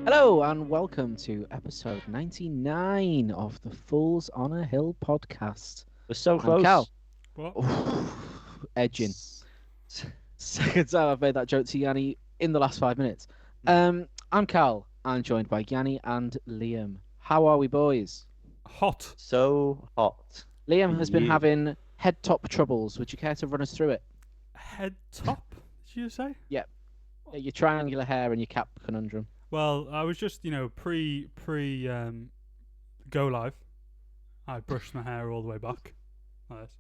Hello and welcome to episode 99 of the Fools on a Hill podcast. We're so I'm close. Cal. What? Edging. Second time I've made that joke to Yanni in the last 5 minutes. I'm Cal. I'm joined by Yanni and Liam. How are we, boys? Hot. So hot. Liam has been You- having head top troubles. Would you care to run us through it? Head top, did you say? Your triangular hair and your cap conundrum. Well, I was just, pre go live. I brushed my hair all the way back. Like this.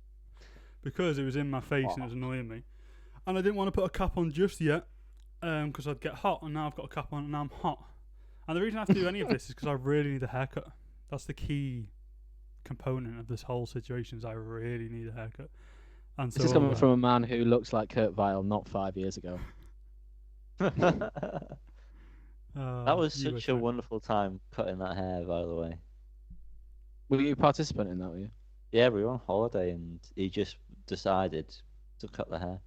Because it was in my face and it was annoying me. And I didn't want to put a cap on just yet. Because I'd get hot, and now I've got a cap on and now I'm hot. And the reason I have to do any of this is because I really need a haircut. That's the key component of this whole situation, is I really need a haircut. And so This is coming from a man who looks like Kurt Vile not 5 years ago. That was you were such a trying- wonderful time cutting that hair, by the way. Were you a participant in that, were you? Yeah, we were on holiday and he just decided to cut the hair.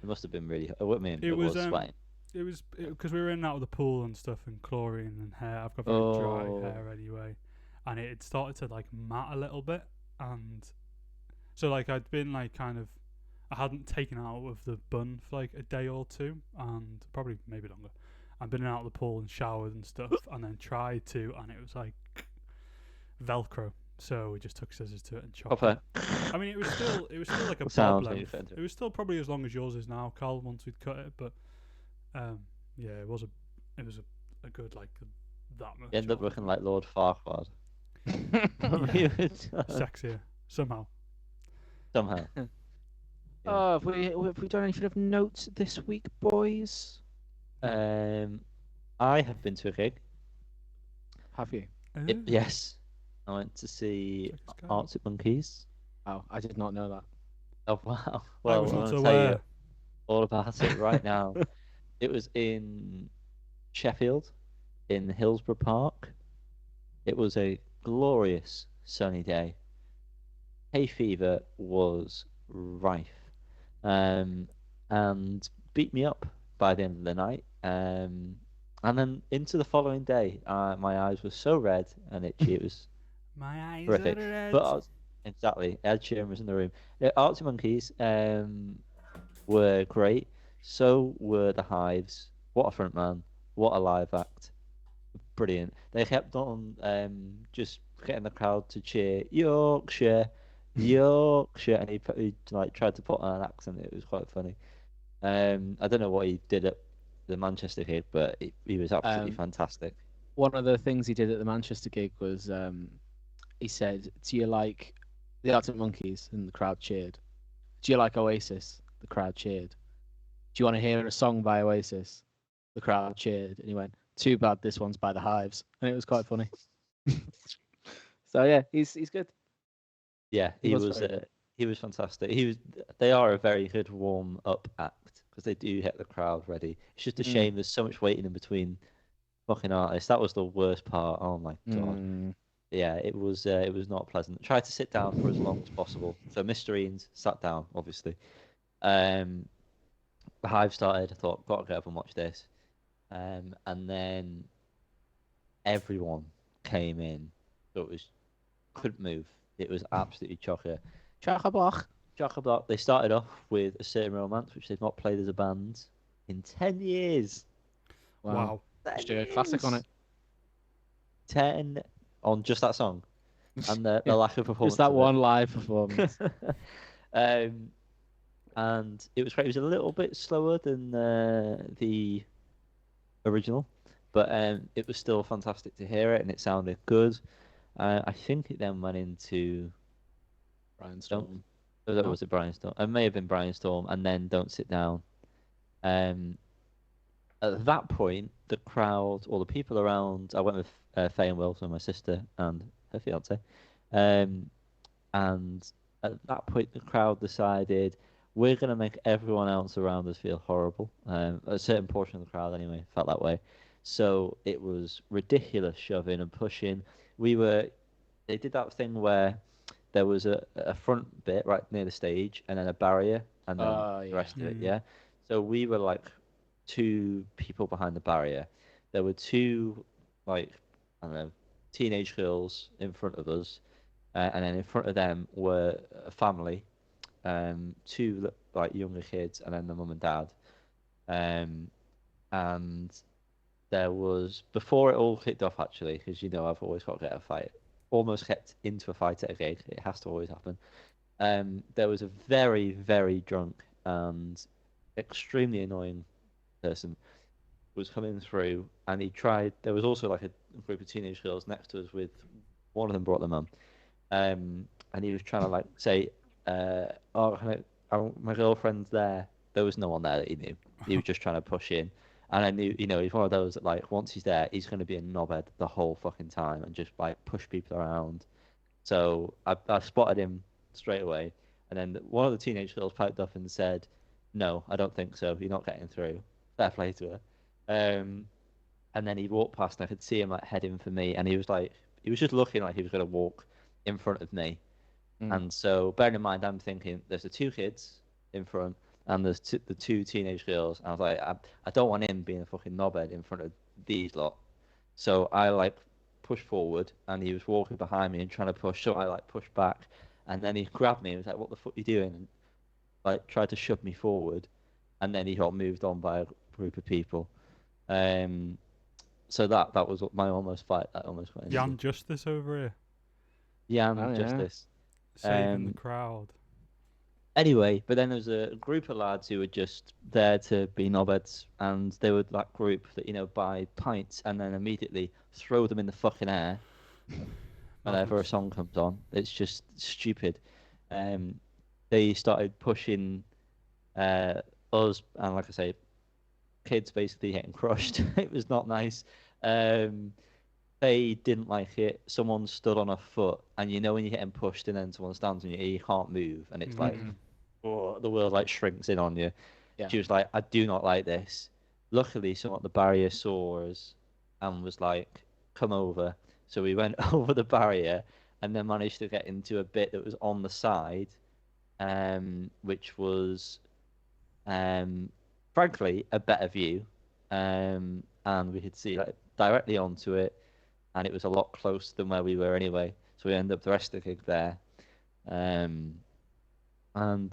It must have been really. I mean, It it was was, sweating. It was because we were in and out of the pool and stuff, and chlorine and hair. I've got very dry Oh. hair anyway, and it had started to like mat a little bit, and so like I'd been like I hadn't taken out of the bun for like a day or two, and probably maybe longer. I'd been out of the pool and showered and stuff, and then tried to, and it was like Velcro. So we just took scissors to it and chopped it. Proper. I mean, it was still like a Sounds bob like you length. fit into it. It was still probably as long as yours is now, Carl. Once we'd cut it, but yeah, it was a good like that much. You end up off. looking like Lord Farquaad. Sexier somehow. Somehow. Oh, have we done anything of note this week, boys? I have been to a gig. Have you? Yes. I went to see Sex guy. Arctic Monkeys. Oh, I did not know that. Oh wow! I Well, was I'm not gonna tell you aware. all about it right now. It was in Sheffield, in Hillsborough Park. It was a glorious sunny day. Hay fever was rife, and beat me up by the end of the night. And then into the following day, my eyes were so red and itchy. It was My eyes horrific. are red. But exactly, Ed Sheeran was in the room. Arctic Monkeys were great. So were the Hives. What a front man! What a live act! Brilliant. They kept on just getting the crowd to cheer Yorkshire, Yorkshire, and he like tried to put on an accent. It was quite funny. I don't know what he did at the Manchester gig, but he was absolutely fantastic. One of the things he did at the Manchester gig was he said, "Do you like the Arctic Monkeys?" And the crowd cheered. "Do you like Oasis?" The crowd cheered. "Do you want to hear a song by Oasis?" The crowd cheered. And he went, "Too bad this one's by the Hives." And it was quite funny. So yeah, he's good. Yeah, He he was was very he was fantastic. They are a very good warm up act because they do get the crowd ready. It's just a shame there's so much waiting in between fucking artists. That was the worst part. Oh my god. Mm. Yeah, it was not pleasant. Tried to sit down for as long as possible. So Mr. Ian's sat down, obviously. The Hive started. I thought, gotta get up and watch this. And then everyone came in. So it was couldn't move. It was absolutely chocker. Chock-a-block. Chock-a-block. They started off with A Certain Romance, which they've not played as a band in 10 years. Wow. Just do a classic on it. 10 on just that song. And the lack of performance. Just that of it. one live performance. And it was great. It was a little bit slower than the original, but it was still fantastic to hear it, and it sounded good. I think it then went into Brian Storm. was it Brian Storm? It may have been Brian Storm, and then Don't Sit Down. At that point, the crowd, or the people around, I went with Faye and Will, so my sister and her fiance, and at that point, the crowd decided, we're going to make everyone else around us feel horrible. A certain portion of the crowd, anyway, felt that way. So it was ridiculous shoving and pushing. They did that thing where there was a front bit right near the stage and then a barrier and then the rest of it, yeah? So we were like 2 people behind the barrier. There were 2, like, I don't know, teenage girls in front of us. And then in front of them were a family, 2 like younger kids, and then the mum and dad. And there was, before it all kicked off actually, because I've always got to get a fight, almost kept into a fight at a gig. It has to always happen. There was a very, very drunk and extremely annoying person was coming through, and he tried. There was also like a group of teenage girls next to us with one of them brought their mum, and he was trying to like say, my girlfriend's there. There was no one there that he knew. He was just trying to push in. And I knew, he's one of those that, like, once he's there, he's going to be a knobhead the whole fucking time and just, like, push people around. So I spotted him straight away. And then one of the teenage girls piped up and said, "No, I don't think so. You're not getting through." Fair play to her. And then he walked past and I could see him, like, heading for me. And he was just looking like he was going to walk in front of me. And so, bearing in mind, I'm thinking, there's the 2 kids in front. And there's the 2 teenage girls. And I was like, I don't want him being a fucking knobhead in front of these lot. So I like pushed forward, and he was walking behind me and trying to push. So I like pushed back, and then he grabbed me and was like, "What the fuck are you doing?" And like tried to shove me forward, and then he got moved on by a group of people. So that was my almost fight. That almost went. Jan Justice over here. Jan Justice. Saving the crowd. Anyway, but then there was a group of lads who were just there to be knobheads, and they would like group that buy pints and then immediately throw them in the fucking air whenever a song comes on. It's just stupid. They started pushing us, and like I say, kids basically getting crushed. It was not nice. They didn't like it. Someone stood on a foot, and when you're getting pushed and then someone stands on you, you can't move, and it's like, oh, the world like shrinks in on you. Yeah. She was like, "I do not like this." Luckily, someone at the barrier saw us and was like, "Come over." So we went over the barrier and then managed to get into a bit that was on the side, which was, frankly, a better view, and we could see like directly onto it. And it was a lot closer than where we were anyway. So we ended up the rest of the gig there. And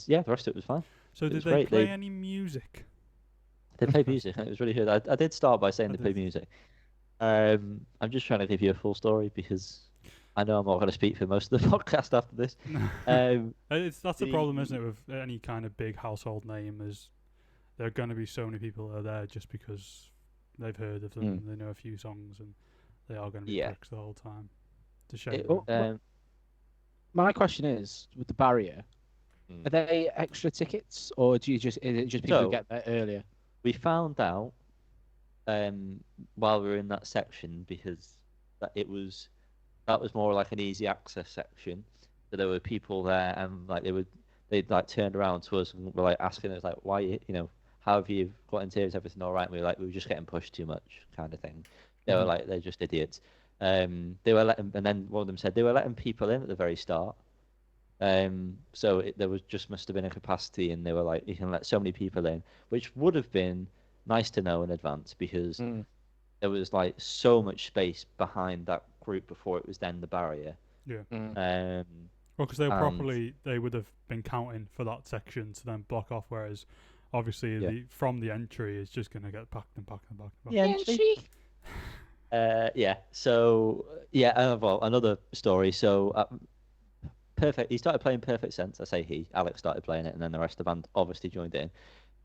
yeah, the rest of it was fine. So did they play any music? They played music, and it was really good. I did start by saying they played music. I'm just trying to give you a full story because I know I'm not going to speak for most of the podcast after this. That's the problem, isn't it, with any kind of big household name, is there are going to be so many people that are there just because they've heard of them and they know a few songs, and they are going to be pricks the whole time. To show my question is, with the barrier, are they extra tickets, or is it just people who get there earlier? We found out while we were in that section, because that was more like an easy access section. So there were people there, and like they'd like turned around to us and were like asking us like, "Why, how have you got into here? Is everything all right?" And we were just getting pushed too much, kind of thing. They were like, they're just idiots. They were letting, and then one of them said they were letting people in at the very start. So there must have been a capacity, and they were like, you can let so many people in, which would have been nice to know in advance, because there was like so much space behind that group before it was then the barrier. Yeah. Well, because they would have been counting for that section to then block off, whereas obviously from the entry is just going to get packed and packed and packed. And packed. So well, another story. So perfect. He started playing Perfect Sense. I say he. Alex started playing it, and then the rest of the band obviously joined in.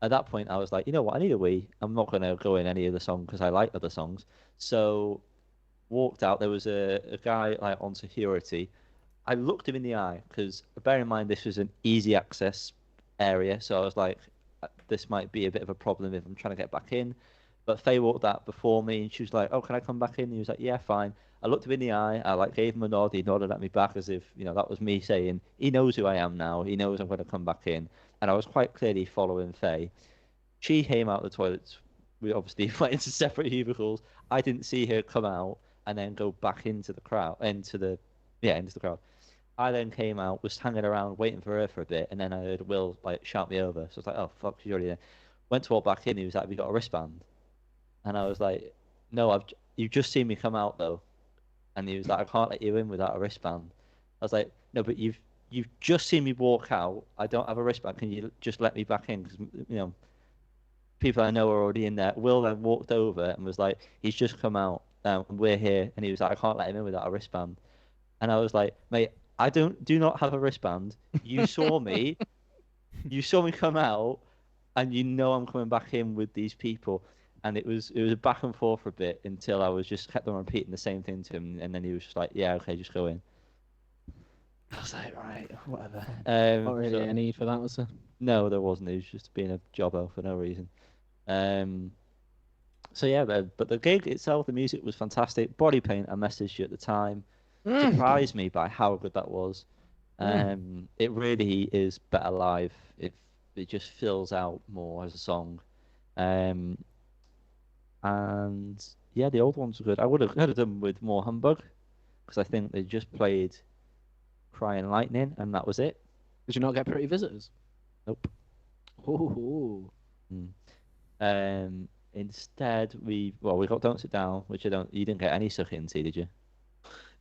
At that point, I was like, you know what? I need a wee. I'm not going to go in any other song because I like other songs. So walked out. There was a guy like on security. I looked him in the eye because, bear in mind, this was an easy access area. So I was like, this might be a bit of a problem if I'm trying to get back in. But Faye walked out before me, and she was like, "Oh, can I come back in?" And he was like, "Yeah, fine." I looked him in the eye. I gave him a nod. He nodded at me back as if that was me saying, he knows who I am now. He knows I'm going to come back in. and I was quite clearly following Faye. She came out the toilets. We obviously went into separate cubicles. I didn't see her come out and then go back into the crowd, into the crowd. I then came out, was hanging around waiting for her for a bit, and then I heard Will like shout me over. So I was like, "Oh fuck, she's already there." Went to walk back in. He was like, "Have you got a wristband?" And I was like, "No, you've just seen me come out though." And he was like, "I can't let you in without a wristband." I was like, "No, but you've just seen me walk out. I don't have a wristband. Can you just let me back in? Because people I know are already in there." Will then walked over and was like, "He's just come out. And we're here." And he was like, "I can't let him in without a wristband." And I was like, "Mate, I do not have a wristband. You saw me. You saw me come out, and you know I'm coming back in with these people." And it was a back and forth for a bit until I was just kept on repeating the same thing to him, and then he was just like, "Yeah, okay, just go in." I was like, "Right, whatever." Not really a need for that, was there? No, there wasn't. He was just being a jobber for no reason. So yeah, but the gig itself, the music was fantastic. Body Paint, I messaged you at the time. Surprised me by how good that was. It really is better live. It just fills out more as a song. And yeah, the old ones were good. I would have done with more Humbug because I think they just played Crying Lightning and that was it. Did you not get Pretty Visitors? Nope. Ooh. Instead, we got Don't Sit Down, which you didn't get any Suck It and See, did you?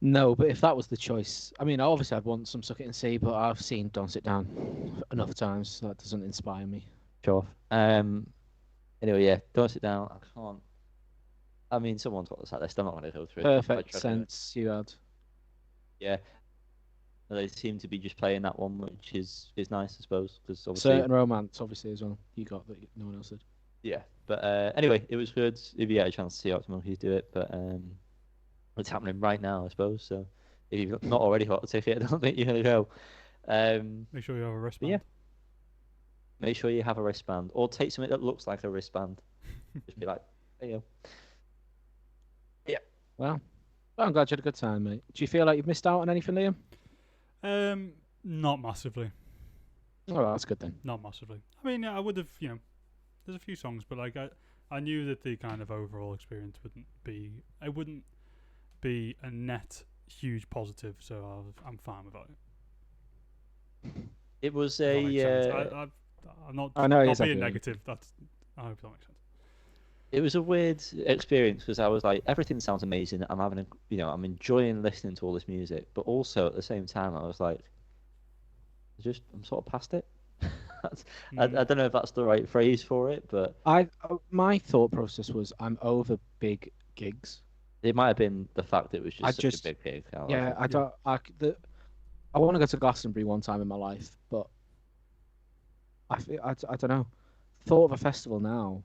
No, but if that was the choice, I mean, obviously I'd want some Suck It and See, but I've seen Don't Sit Down enough times, so that doesn't inspire me. Sure. Anyway, yeah, Don't Sit Down. I can't. I mean, someone's got the set list. I'm not going to go through it. Perfect Sense you had. Yeah. They seem to be just playing that one, which is nice, I suppose, because obviously. Certain Romance, obviously, as well. You got that no one else did. Yeah, but anyway, it was good. If you get a chance to see Arctic Monkeys do it, but it's happening right now, I suppose. So if you've not already got a ticket, I don't think you're gonna go. Make sure you have a wristband. Yeah. Make sure you have a wristband, or take something that looks like a wristband. Just be like, there you go. Yeah. Well, I'm glad you had a good time, mate. Do you feel like you've missed out on anything, Liam? Not massively. Oh, that's good then. Not massively. I mean, I would have, there's a few songs, but like I knew that the kind of overall experience wouldn't be a net huge positive, so I'm fine with it. It was That makes sense. a. I'm not. I know not exactly being what negative. I hope that makes sense. It was a weird experience because I was like, everything sounds amazing. I'm having I'm enjoying listening to all this music, but also at the same time, I was like, I'm sort of past it. I don't know if that's the right phrase for it, but my thought process was I'm over big gigs. it might have been the fact that it was just such a big gig. I want to go to Glastonbury one time in my life, but I don't know. Thought of a festival now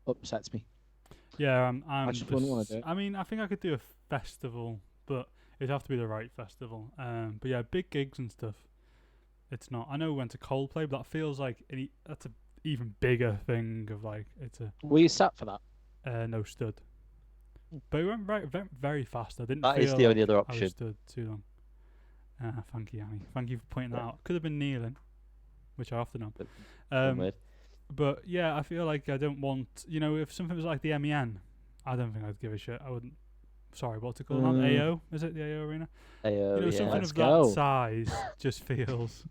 upsets me. Yeah, I just wouldn't want to do it. I mean, I think I could do a festival, but it'd have to be the right festival. But yeah, big gigs and stuff. It's not. I know we went to Coldplay, but that feels like that's an even bigger thing of like it's a. Were you sat for that? No, stood. But it went very fast. I didn't. That feel is the only other I option. was stood too long. Thank you, Annie. Thank you for pointing that out. Could have been kneeling, which I often am. But yeah, I feel like I don't want. If something was like the MEN, I don't think I'd give a shit. I wouldn't. Sorry, what's it called? Not AO? Is it the AO Arena? AO, yeah. Something of that size just feels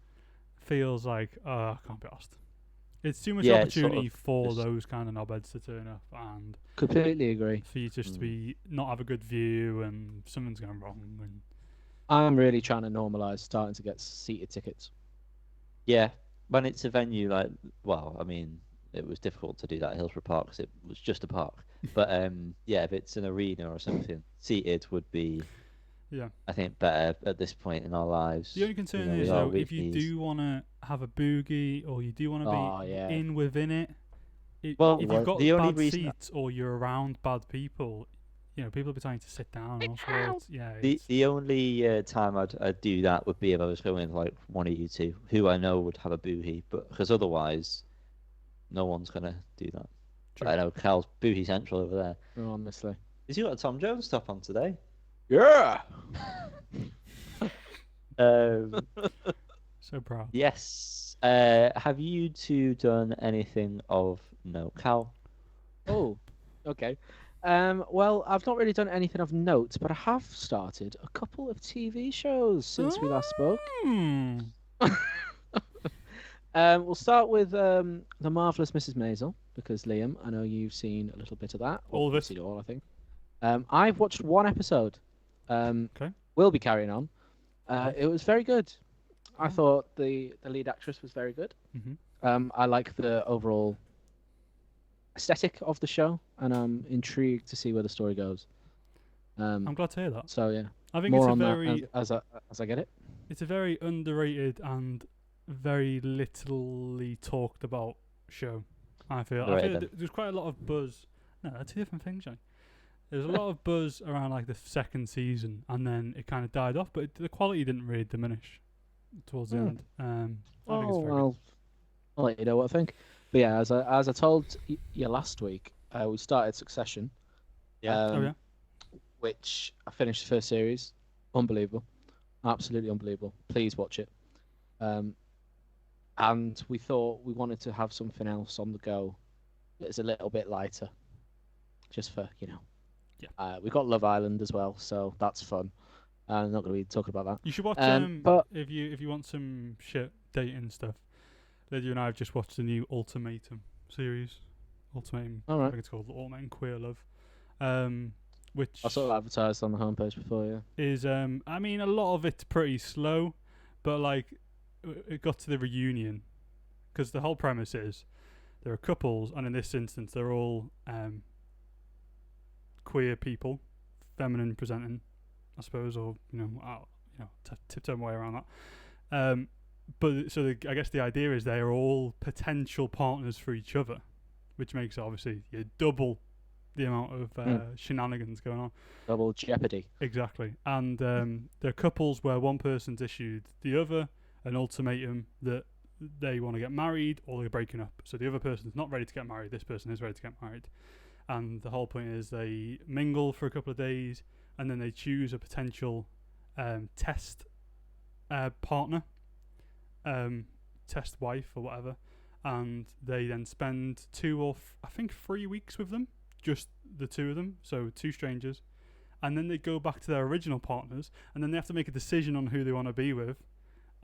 like I can't be asked. It's too much opportunity for those kind of knobheads to turn up and completely agree. For you just to be not have a good view and something's going wrong. And I'm really trying to normalise starting to get seated tickets. Yeah, when it's a venue like, I mean, it was difficult to do that at Hillsborough Park because it was just a park. But yeah, if it's an arena or something, seated would be. Yeah, I think better at this point in our lives. The only concern is though, if you do want to have a boogie or you do want to be in within it, if you've got bad seats or you're around bad people, people will be trying to sit down. Also, the only time I'd do that would be if I was going with like one of you two, who I know would have a boogie, but because otherwise, no one's gonna do that. I know Cal's boogie central over there. Oh, honestly, has he got a Tom Jones top on today? Yeah. So proud. Yes. Have you two done anything of note, Cal? Oh, okay. Well, I've not really done anything of note, but I have started a couple of TV shows since we last spoke. Mm. We'll start with The Marvelous Mrs. Maisel, because Liam, I know you've seen a little bit of that. All of you've it. seen it all, I think. I've watched one episode. Okay. We'll be carrying on. Okay. It was very good. I Oh. thought the lead actress was very good. Mhm. I like the overall aesthetic of the show, and I'm intrigued to see where the story goes. I'm glad to hear that. So yeah, I think more it's a on very, that as I get it. it's a very underrated and very littly talked about show. I feel Underrated. there's quite a lot of buzz. No, they're two different things, Johnny. There's a lot of buzz around like the second season, and then it kind of died off, but the quality didn't really diminish towards the end. I think it's Oh very well, I'll let you know what I think. But yeah, as I told you last week, we started Succession. Yeah. good. Oh yeah. Which I finished the first series. Unbelievable, absolutely unbelievable. Please watch it. And we thought we wanted to have something else on the go that's a little bit lighter, just for Yeah. We've got Love Island as well, so that's fun. I'm not going to be talking about that. You should watch but if you want some shit dating stuff. Lydia and I have just watched the new Ultimatum series. Ultimatum. All right. I think it's called Ultimatum Queer Love. Which I saw it advertised on the homepage before. Yeah. is I mean a lot of it's pretty slow, but like it got to the reunion because the whole premise is there are couples, and in this instance they're all queer people, feminine presenting, I suppose, or tiptoe my way around that. But so I guess the idea is they are all potential partners for each other, which makes it obviously you double the amount of shenanigans going on. Double jeopardy. Exactly. And there are couples where one person's issued the other an ultimatum that they want to get married or they're breaking up. So the other person's not ready to get married, this person is ready to get married. And the whole point is they mingle for a couple of days and then they choose a potential test partner, test wife or whatever. And they then spend 2 or I think 3 weeks with them, just the two of them, so two strangers. And then they go back to their original partners and then they have to make a decision on who they want to be with.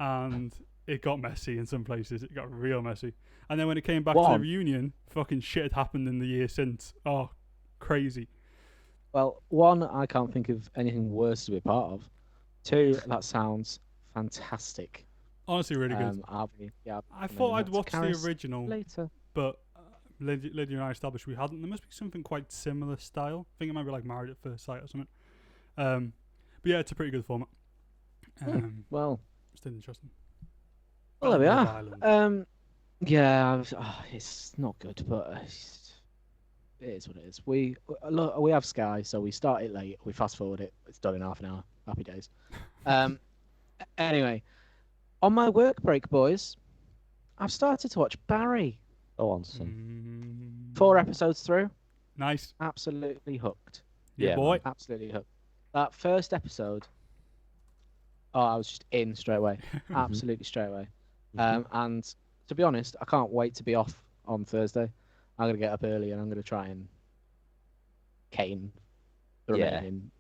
And it got messy in some places. It got real messy. And then when it came back to the reunion, fucking shit had happened in the year since. Oh, crazy. Well, one, I can't think of anything worse to be a part of. Two, that sounds fantastic. Honestly, really good. I thought I'd watch the original, later. but Lydia and I established we hadn't. There must be something quite similar style. I think it might be like Married at First Sight or something. But yeah, it's a pretty good format. Well, still interesting. Well, there we Love are. Island. Yeah, it's not good, but it is what it is. We have Sky, so we start it late. We fast forward it. It's done in half an hour. Happy days. Anyway, on my work break, boys, I've started to watch Barry. Go on, son. 4 episodes through. Nice. Absolutely hooked. Yeah, boy. Absolutely hooked. That first episode, I was just in straight away. Absolutely straight away. And to be honest, I can't wait to be off on Thursday. I'm going to get up early and I'm going to try and cane the remaining,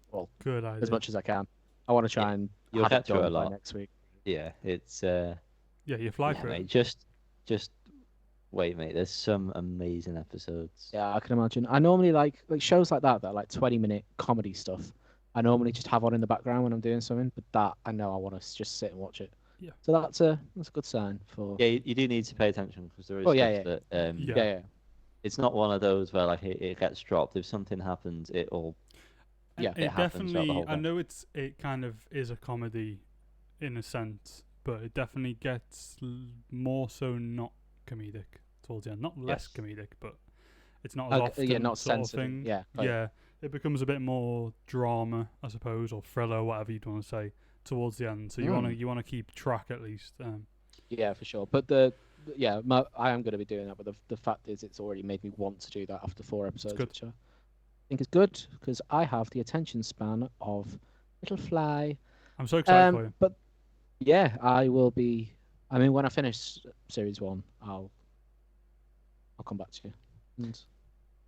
good idea. as much as I can. I want to try and You'll have get it through a done by lot. next week. Yeah, it's Yeah, you fly through mate, it. just wait, mate. There's some amazing episodes. Yeah, I can imagine. I normally like shows like that are like 20-minute comedy stuff. I normally just have on in the background when I'm doing something, but that I know I want to just sit and watch it. Yeah. So that's a good sign for. Yeah, you do need to pay attention because there is stuff that Yeah. it's not one of those where like it gets dropped. If something happens, it'll Yeah, it happens throughout the definitely. whole I thing. know it kind of is a comedy, in a sense, but it definitely gets more so not comedic towards the end. Not less comedic, but it's not as often not sort of sensitive. thing. Yeah. Yeah, it becomes a bit more drama, I suppose, or thriller, whatever you'd want to say, towards the end. So you want to keep track at least. Yeah, for sure. But I am going to be doing that. But the fact is, it's already made me want to do that after 4 episodes, good. which I think is good because I have the attention span of little fly. I'm so excited for you. But yeah, I will be I mean, when I finish series 1, I'll come back to you and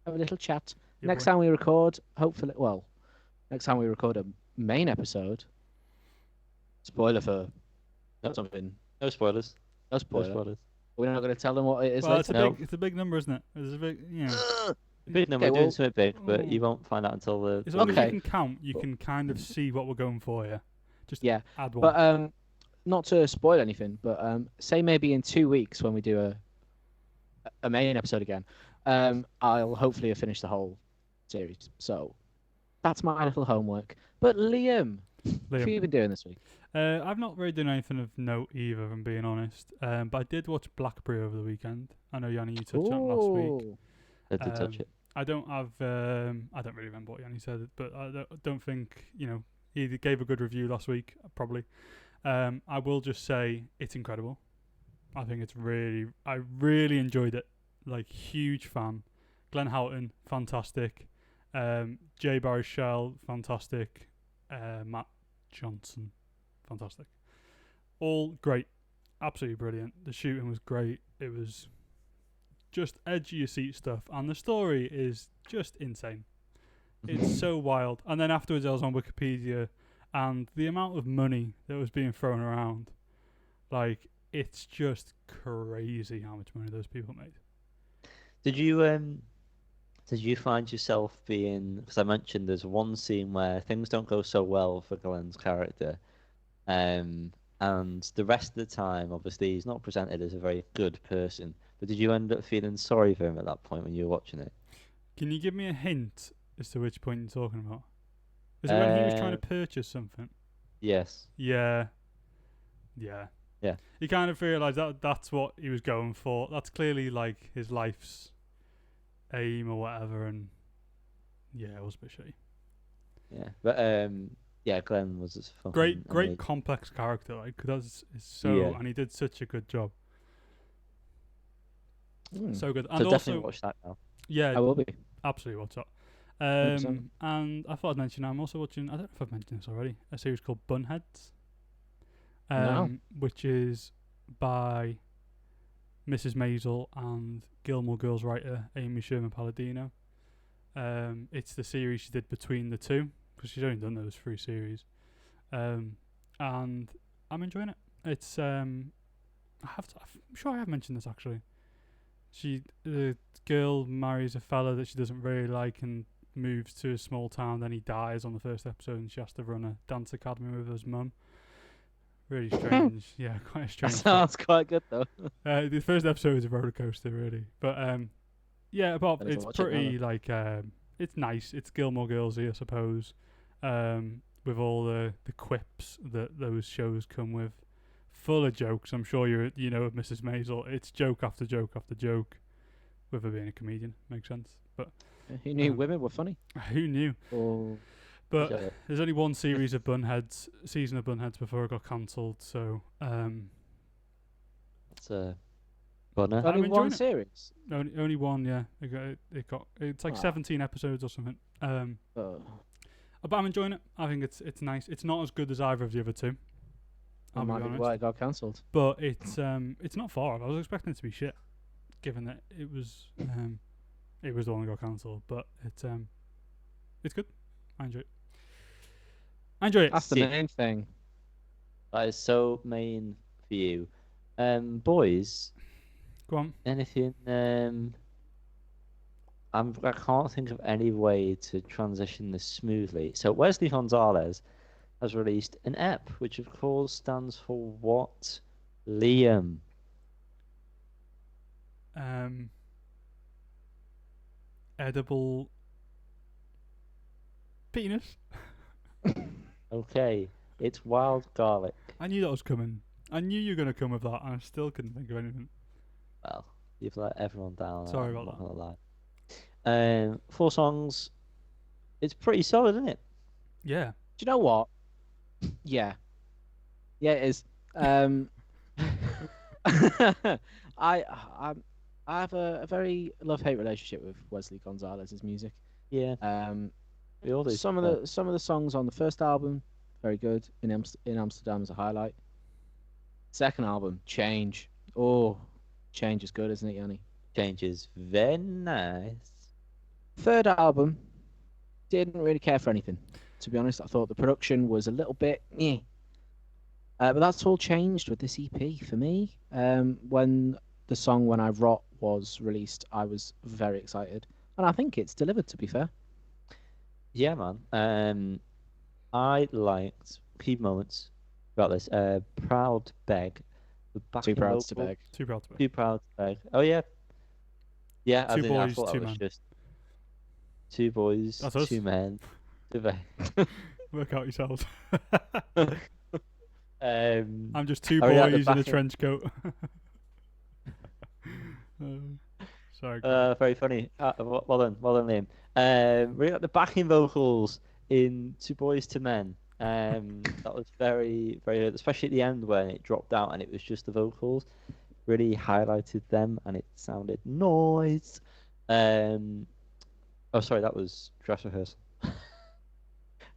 have a little chat. Yeah, Next boy. time we record, hopefully, next time we record a main episode. Spoiler for No, something. no spoilers. No No spoiler. spoilers. We're not going to tell them what it is Well, it's later. a No. big, it's a big number, isn't it? It's a big, Big number, Okay, we're doing well- something big, but you Oh. won't find out until the. As long as Okay. you can count, you can kind of see what we're going for here. Just Yeah, add one. But not to spoil anything, but say maybe in 2 weeks when we do a main episode again, I'll hopefully have finished the whole series. So that's my little homework. But Liam, what have you been doing this week? I've not really done anything of note either, if I'm being honest. But I did watch BlackBerry over the weekend. I know, Yanni, you touched on it last week. Ooh. I did touch Um, it. I don't have. I don't really remember what Yanni said, but I don't think he gave a good review last week. Probably. I will just say it's incredible. I think it's really. I really enjoyed it. Like, huge fan. Glenn Houghton, fantastic. Jay Baruchel, fantastic. Matt Johnson, fantastic. All great, absolutely brilliant. The shooting was great. It was just edge of your seat stuff, and the story is just insane. It's so wild. And then afterwards, I was on Wikipedia, and the amount of money that was being thrown around, like, it's just crazy how much money those people made. Did you find yourself being? Because I mentioned there's one scene where things don't go so well for Glenn's character, and the rest of the time, obviously, he's not presented as a very good person. But did you end up feeling sorry for him at that point when you were watching it? Can you give me a hint as to which point you're talking about? Is it when he was trying to purchase something? Yes. Yeah. Yeah. You kind of realise that's what he was going for. That's clearly like his life's aim or whatever, and yeah, it was a bit shitty. Yeah. But yeah, Glenn was just fucking Great amazing. complex character. Like, that's so, Yeah. and he did such a good job. Mm. So good. So And definitely also, watch that now. yeah, I will be. absolutely watch that. 100%. And I thought I'd mention, I'm also watching, I don't know if I've mentioned this already, a series called Bunheads, No. which is by Mrs. Maisel and Gilmore Girls writer Amy Sherman Palladino. It's the series she did between the two, because she's only done those 3 series. And I'm enjoying it. It's I'm sure I have mentioned this actually. The girl marries a fella that she doesn't really like and moves to a small town. Then he dies on the first episode, and she has to run a dance academy with his mum. Really strange. Yeah, quite a That strange. sounds quite good though. The first episode is a roller coaster, really. But yeah, but Better it's watch it now pretty like it's nice. It's Gilmore Girls-y, I suppose. With all the quips that those shows come with, full of jokes. I'm sure you know of Mrs. Maisel. It's joke after joke after joke. With her being a comedian, makes sense. But Who knew Um, women were funny? who knew? Oh, But Yeah. there's only one series of season of Bunheads before it got cancelled. So It's Bunner. I'm only enjoying one it. series. only one. Yeah, it's like Ah. 17 episodes or something. Oh. But I'm enjoying it. I think it's nice. It's not as good as either of the other two. That I'll be might be honest. why it got cancelled. But it's not far off. I was expecting it to be shit, given that it was the one that got cancelled. But it's good. I enjoy it. That's the See- main thing. That is so main for you. Boys, Go on. anything? I can't think of any way to transition this smoothly. So Wesley Gonzalez has released an app, which of course stands for what? Liam. Edible penis. Okay, it's wild garlic. I knew that was coming. I knew you were gonna come with that, and I still couldn't think of anything. Well, you've let everyone down. Sorry I'm about not gonna lie. 4 songs. It's pretty solid, isn't it? Yeah. Do you know what? Yeah. Yeah, it is. I have a very love-hate relationship with Wesley Gonzalez's music. Yeah, we all do. Some of the songs on the first album, very good. In Amsterdam is a highlight. Second album, Change. Oh, Change is good, isn't it, Yanni? Changes very nice. Third album, didn't really care for anything. To be honest, I thought the production was a little bit, but that's all changed with this EP for me. When the song "When I Rot" was released, I was very excited, and I think it's delivered. To be fair, Yeah, man. I liked key moments about this. Proud to Beg. The too backing proud to vocal. beg. Too proud to be. Too Proud to Beg. Oh, yeah. Yeah, I Two think I boys, thought that two was men. just two boys, That's us. two men. To beg. Work out yourselves. Um, I'm just two I really like the boys in a backing- trench coat. Sorry. Very funny. Well done, Liam. Really like the backing vocals in Two Boys to Men. That was very, very good, especially at the end when it dropped out and it was just the vocals. Really highlighted them and it sounded noise. Oh, sorry, that was dress rehearsal.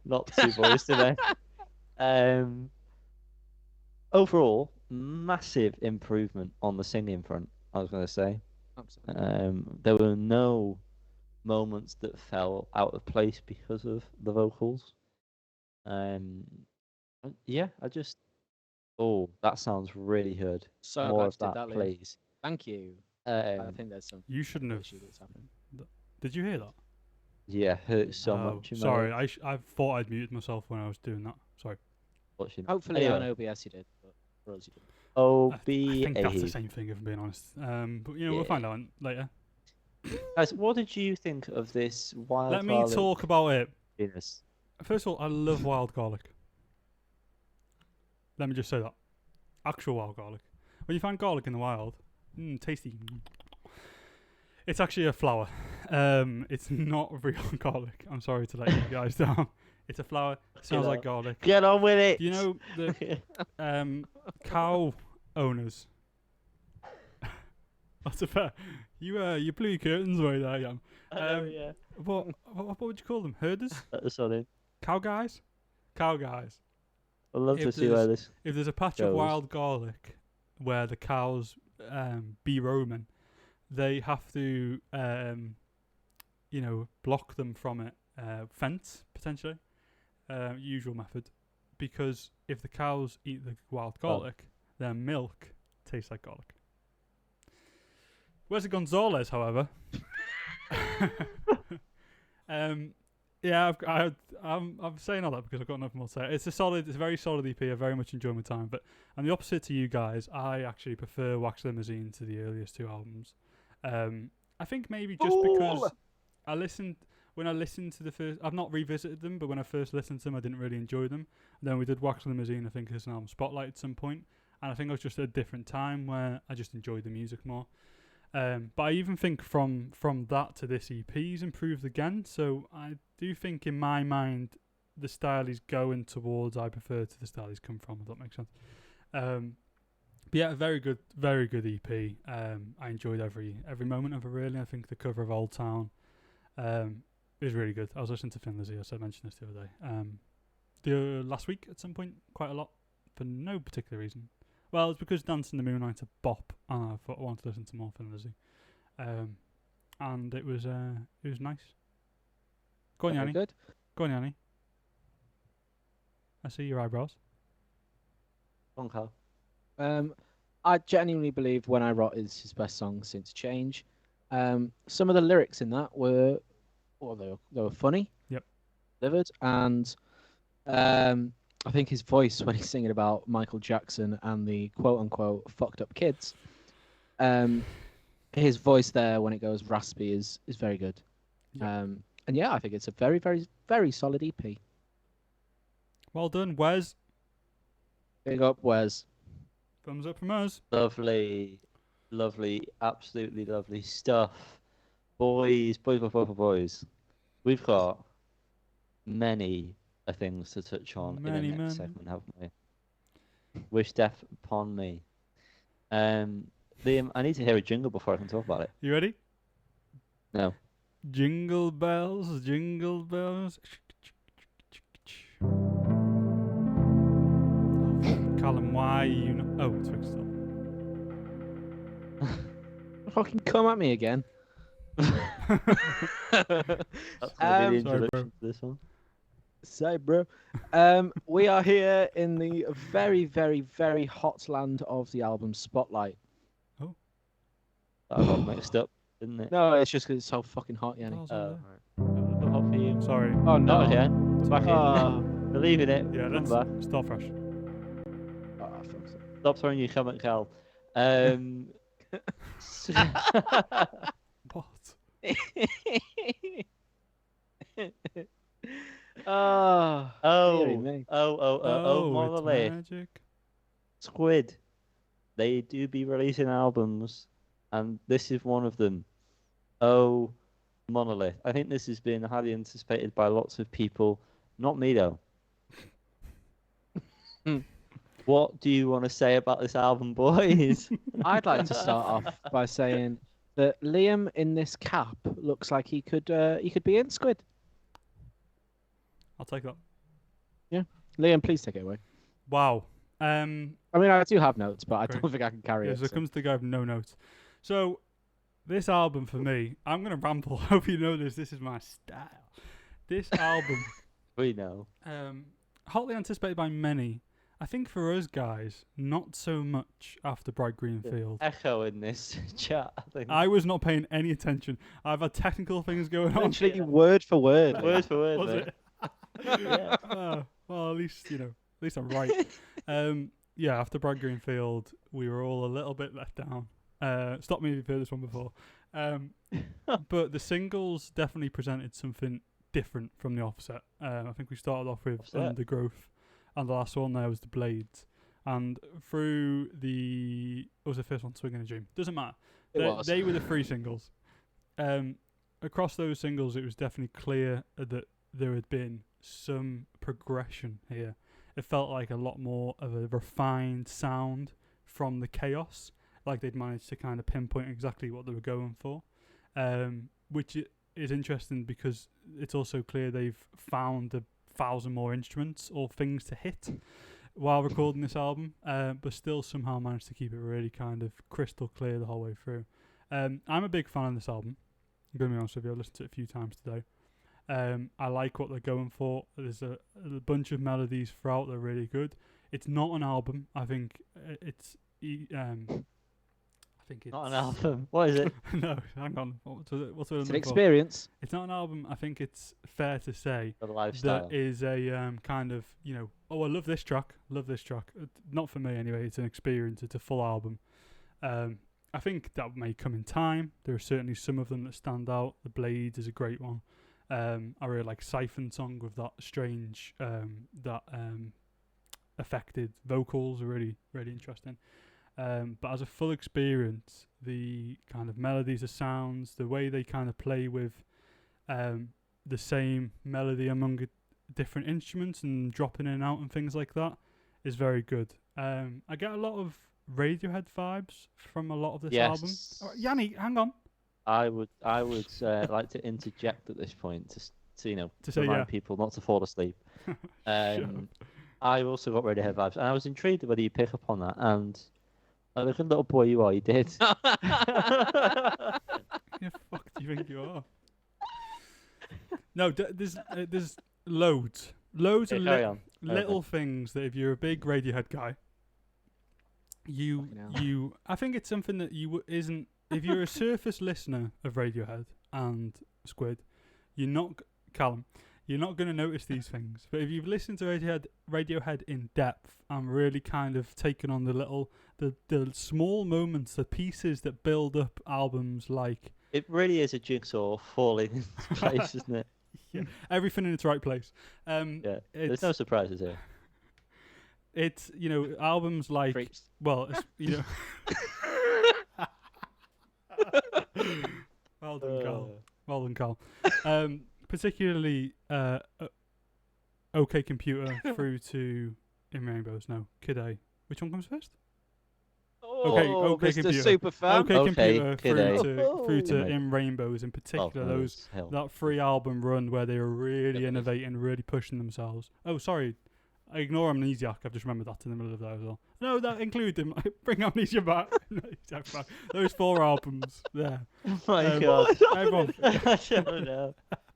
Not Two Boys to Men. Overall, massive improvement on the singing front, I was going to say. Absolutely. There were no moments that fell out of place because of the vocals. Yeah, oh, that sounds really good. So More glad of you did that, Liam. please. Thank you. I Um, think there's some You shouldn't have. issue that's happened. Did you hear that? yeah, hurt so Oh, much. In my sorry, ears. I thought I'd muted myself when I was doing that. Sorry. Watching. Hopefully, Anyway. on OBS you did, but for us you didn't. I think that's the OBA. same thing, if I'm being honest. But we'll Yeah. find out later. Guys, what did you think of this wild Let me garlic talk about it. penis? First of all, I love wild garlic. Let me just say that. Actual wild garlic. When you find garlic in the wild, tasty. It's actually a flower. It's not real garlic. I'm sorry to let you guys down. It's a flower. It smells like garlic. Get on with it. Do you know the cow owners? That's a fair. You blew your curtains away there, Jan. Yeah. What would you call them? Herders? That's on it. Cow guys? Cow guys. I'd love to If see where this If there's a patch goes. of wild garlic where the cows be roaming, they have to block them from it. Fence potentially. Usual method, because if the cows eat the wild garlic, their milk tastes like garlic. Wesley Gonzalez, however, yeah, I'm saying all that because I've got nothing more to say. It's a very solid EP. I very much enjoy my time, but I'm the opposite to you guys. I actually prefer Wax Limousine to the earliest two albums. I think maybe just because when I listened to the first, I've not revisited them, but when I first listened to them, I didn't really enjoy them. And then we did Wax Limousine, I think, as an album spotlight at some point, and I think I was just at a different time where I just enjoyed the music more. But I even think from that to this EP, he's improved again. So I do think, in my mind, the style he's going towards, I prefer to the style he's come from. If that makes sense. But yeah, very good EP. I enjoyed every moment of it. Really, I think the cover of Old Town is really good. I was listening to Thin Lizzy. I mentioned this the other day. The last week at some point, quite a lot for no particular reason. Well, it's because Dance in the Moonlight's a bop, and I thought I wanted to listen to more Thin Lizzy. And it was nice. Go on, Very Yanni. good. Go on, Yanni. I see your eyebrows. I genuinely believe "When I Rot" is his best song since Change. Some of the lyrics in that were, they were funny. Yep. Delivered, and I think his voice when he's singing about Michael Jackson and the quote-unquote fucked up kids, his voice there when it goes raspy is very good. Yep. And yeah, I think it's a very, very, very solid EP. Well done, Wes. Big up, Wes. Thumbs up from us. Lovely, absolutely lovely stuff. Boys. We've got many things to touch on in the next segment, haven't we? Wish death upon me. Liam, I need to hear a jingle before I can talk about it. You ready? No. Jingle bells, jingle bells. Oh, Callum, why are you not... Oh, it's fixed up. Fucking come at me again. That's going to be the introduction to this one. Say, bro. We are here in the very, very, very hot land of the album Spotlight. Oh. That got mixed up, didn't it? No, it's just because it's so fucking hot, Yanni. Balls Oh, over right. Too hot for you. Sorry. Oh, no. Not again. Back in. Believe in it. Yeah, Come let's back. start fresh. Oh, fuck's sake. Stop throwing your comment, Cal. What? Dearie me. It's Monolith. magic. Squid. They do be releasing albums, and this is one of them. Oh, Monolith. I think this has been highly anticipated by lots of people. Not me, though. What do you want to say about this album, boys? I'd like to start off by saying that Liam in this cap looks like he could be in Squid. I'll take that. Liam, please take it away. Wow. I mean, I do have notes, but I Great. don't think I can carry Yeah, it. so it So. comes to the guy with no notes. So, this album for me, I'm going to ramble. Hope you know this. This is my style. This album, We know. hotly anticipated by many. I think for us guys, not so much after Bright Green Field. Echo in this chat, I think. I was not paying any attention. I've had technical things going on. Literally word for word. Word for word, Was mate. it? Yeah. Well, at least I'm right. Yeah, after Bright Green Field, we were all a little bit let down. Stop me if you've heard this one before. But the singles definitely presented something different from the offset. I think we started off with Offset? Undergrowth, and the last one there was the Blades. And through what was the first one? Swing in a Dream. Doesn't matter. They were the three singles. Across those singles, it was definitely clear that there had been some progression here. It felt like a lot more of a refined sound from the chaos, like they'd managed to kind of pinpoint exactly what they were going for, which is interesting because it's also clear they've found 1,000 more instruments or things to hit while recording this album, but still somehow managed to keep it really kind of crystal clear the whole way through. I'm a big fan of this album. I'm going to be honest with you, I've listened to it a few times today. I like what they're going for. There's a bunch of melodies throughout that are really good. It's not an album. I think it's... I think it's... Not an album. What is it? No, hang on. What's it It's an for? experience. It's not an album. I think it's fair to say The lifestyle. that is a kind of, oh, I love this track. Not for me anyway. It's an experience. It's a full album. I think that may come in time. There are certainly some of them that stand out. The Blades is a great one. I really like Siphon Song with that strange, affected vocals are really, really interesting. But as a full experience, the kind of melodies, the sounds, the way they kind of play with the same melody among different instruments and dropping in and out and things like that is very good. I get a lot of Radiohead vibes from a lot of this album. Oh, Yanni, hang on. I would like to interject at this point to say, remind yeah. people not to fall asleep. I also got Radiohead vibes, and I was intrigued whether you pick up on that. And like the good little boy you are, you did. Yeah, fuck do you think you are? No, there's loads of Carry on. little things that if you're a big Radiohead guy, I think it's something that isn't. If you're a surface listener of Radiohead and Squid, Callum, you're not going to notice these things. But if you've listened to Radiohead in depth and really kind of taken on the small moments, the pieces that build up albums like... It really is a jigsaw falling into place, isn't it? Yeah, everything in its right place. Yeah, there's no surprises here. It's, albums like... Creeps. Well, it's, Well done, Carl. Particularly OK Computer through to In Rainbows. No, Kid A. Which one comes first? Oh, OK Mr. Computer. Superfan. OK Computer Kid A. through to In Rainbows in particular. That 3 album run where they were really innovating, really pushing themselves. Oh, sorry. I ignore Amnesiac. I've just remembered that in the middle of that as well. No, that include them. Bring Amnesia back. Amnesiac back. Those 4 albums there. Oh my Um, god. Everyone. I don't know.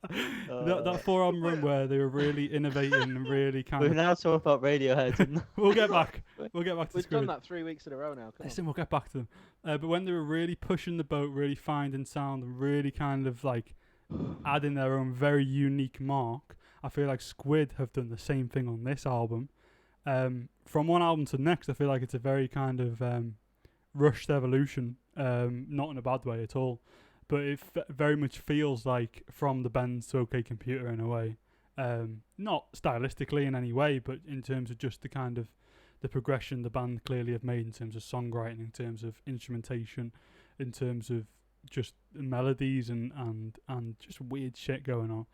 That 4 album run where they were really innovating and really kind We've of. now talked about Radiohead. And We'll get back. We'll get back to We've Squid. done that 3 weeks in a row now. Come on. Listen, we'll get back to them. But when they were really pushing the boat, really finding sound, and really kind of like adding their own very unique mark, I feel like Squid have done the same thing on this album. From one album to the next, I feel like it's a very kind of rushed evolution, not in a bad way at all, but it very much feels like From the Bends to OK Computer in a way. Not stylistically in any way, but in terms of just the kind of the progression the band clearly have made in terms of songwriting, in terms of instrumentation, in terms of just melodies and just weird shit going on,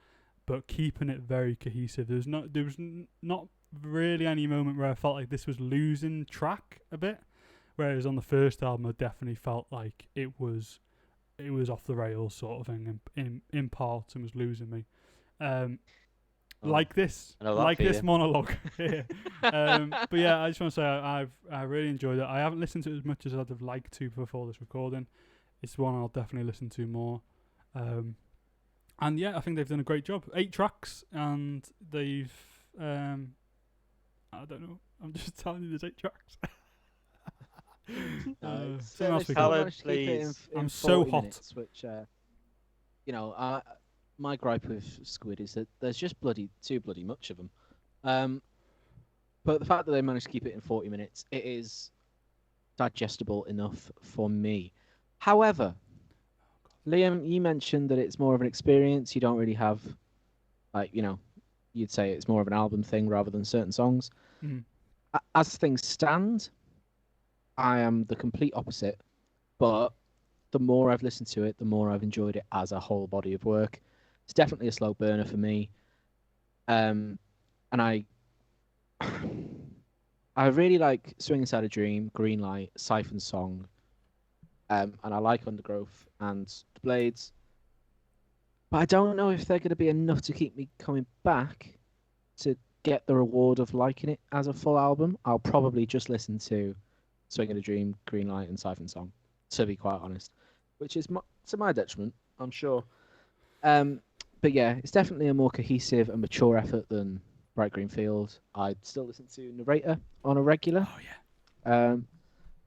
but keeping it very cohesive. There was not really any moment where I felt like this was losing track a bit, whereas on the first album I definitely felt like it was off the rails sort of thing in parts and was losing me. Like this monologue here. But yeah, I just want to say I really enjoyed it. I haven't listened to it as much as I'd have liked to before this recording. It's one I'll definitely listen to more. And yeah, I think they've done a great job. 8 tracks, and they've I don't know. I'm just telling you, there's 8 tracks. Someone else we can- I'm so hot. Minutes, which my gripe with Squid is that there's just too bloody much of them. But the fact that they managed to keep it in 40 minutes, it is digestible enough for me. However, Liam, you mentioned that it's more of an experience. You don't really have, you'd say it's more of an album thing rather than certain songs. Mm. As things stand, I am the complete opposite. But the more I've listened to it, the more I've enjoyed it as a whole body of work. It's definitely a slow burner for me. And I really like Swing Inside a Dream, Green Light, Siphon Song, and I like Undergrowth and The Blades. But I don't know if they're going to be enough to keep me coming back to get the reward of liking it as a full album. I'll probably just listen to Swing in a Dream, Green Light, and Siphon Song, to be quite honest, which is to my detriment, I'm sure. But yeah, it's definitely a more cohesive and mature effort than Bright Green Field. I'd still listen to Narrator on a regular. Oh yeah.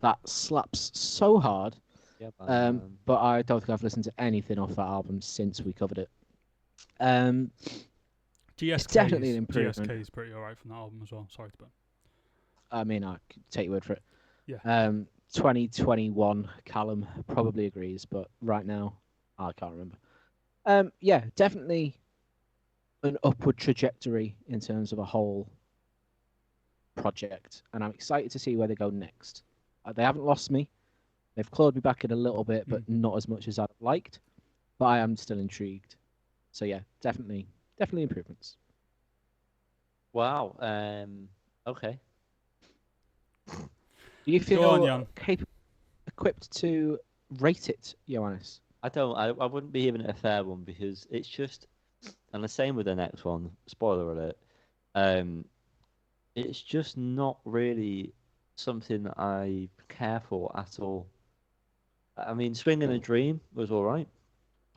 That slaps so hard. Yeah, but I don't think I've listened to anything off that album since we covered it. It's definitely an improvement. GSK is pretty alright from that album as well. Sorry to burn. I mean, I could take your word for it. Yeah. 2021, Callum probably agrees, but right now, I can't remember. Yeah, definitely an upward trajectory in terms of a whole project, and I'm excited to see where they go next. They haven't lost me. They've clawed me back in a little bit, but not as much as I'd liked. But I am still intrigued. So yeah, definitely improvements. Wow. Okay. Do you feel equipped to rate it, Johannes? I don't. I wouldn't be giving it a fair one because it's just, and the same with the next one. Spoiler alert. It's just not really something that I care for at all. I mean, Swing in a Dream was all right.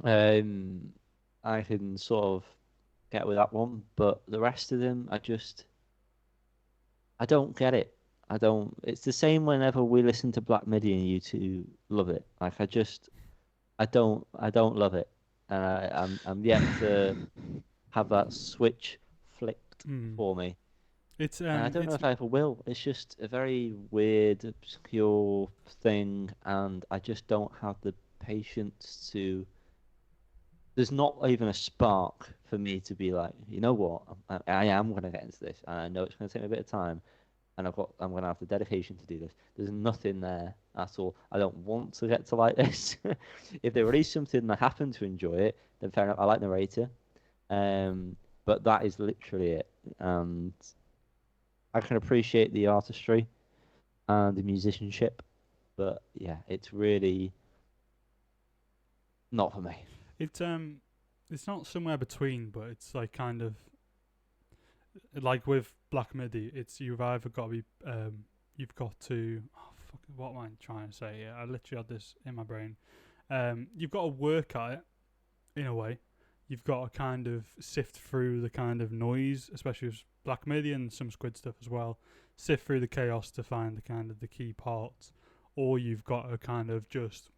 I can sort of get with that one, but the rest of them, I don't get it. I don't. It's the same whenever we listen to Black Midi and you two love it. Like I don't love it, and I'm yet to have that switch flicked for me. It's I don't know if I ever will. It's just a very weird, obscure thing, and I just don't have the patience to. There's not even a spark for me to be like, you know what, I am going to get into this, and I know it's going to take me a bit of time, and I'm going to have the dedication to do this. There's nothing there at all. I don't want to get to like this. If they release something and I happen to enjoy it, then fair enough. I like Narrator, but that is literally it. And I can appreciate the artistry and the musicianship, but yeah, it's really not for me. It's not somewhere between, but it's like kind of like with black MIDI, it's you've either got to be you've got to what am I trying to say here? I literally had this in my brain. You've got to work at it in a way. You've got to kind of sift through the kind of noise, especially with black MIDI and some Squid stuff as well. Sift through the chaos to find the kind of the key parts, or you've got to kind of just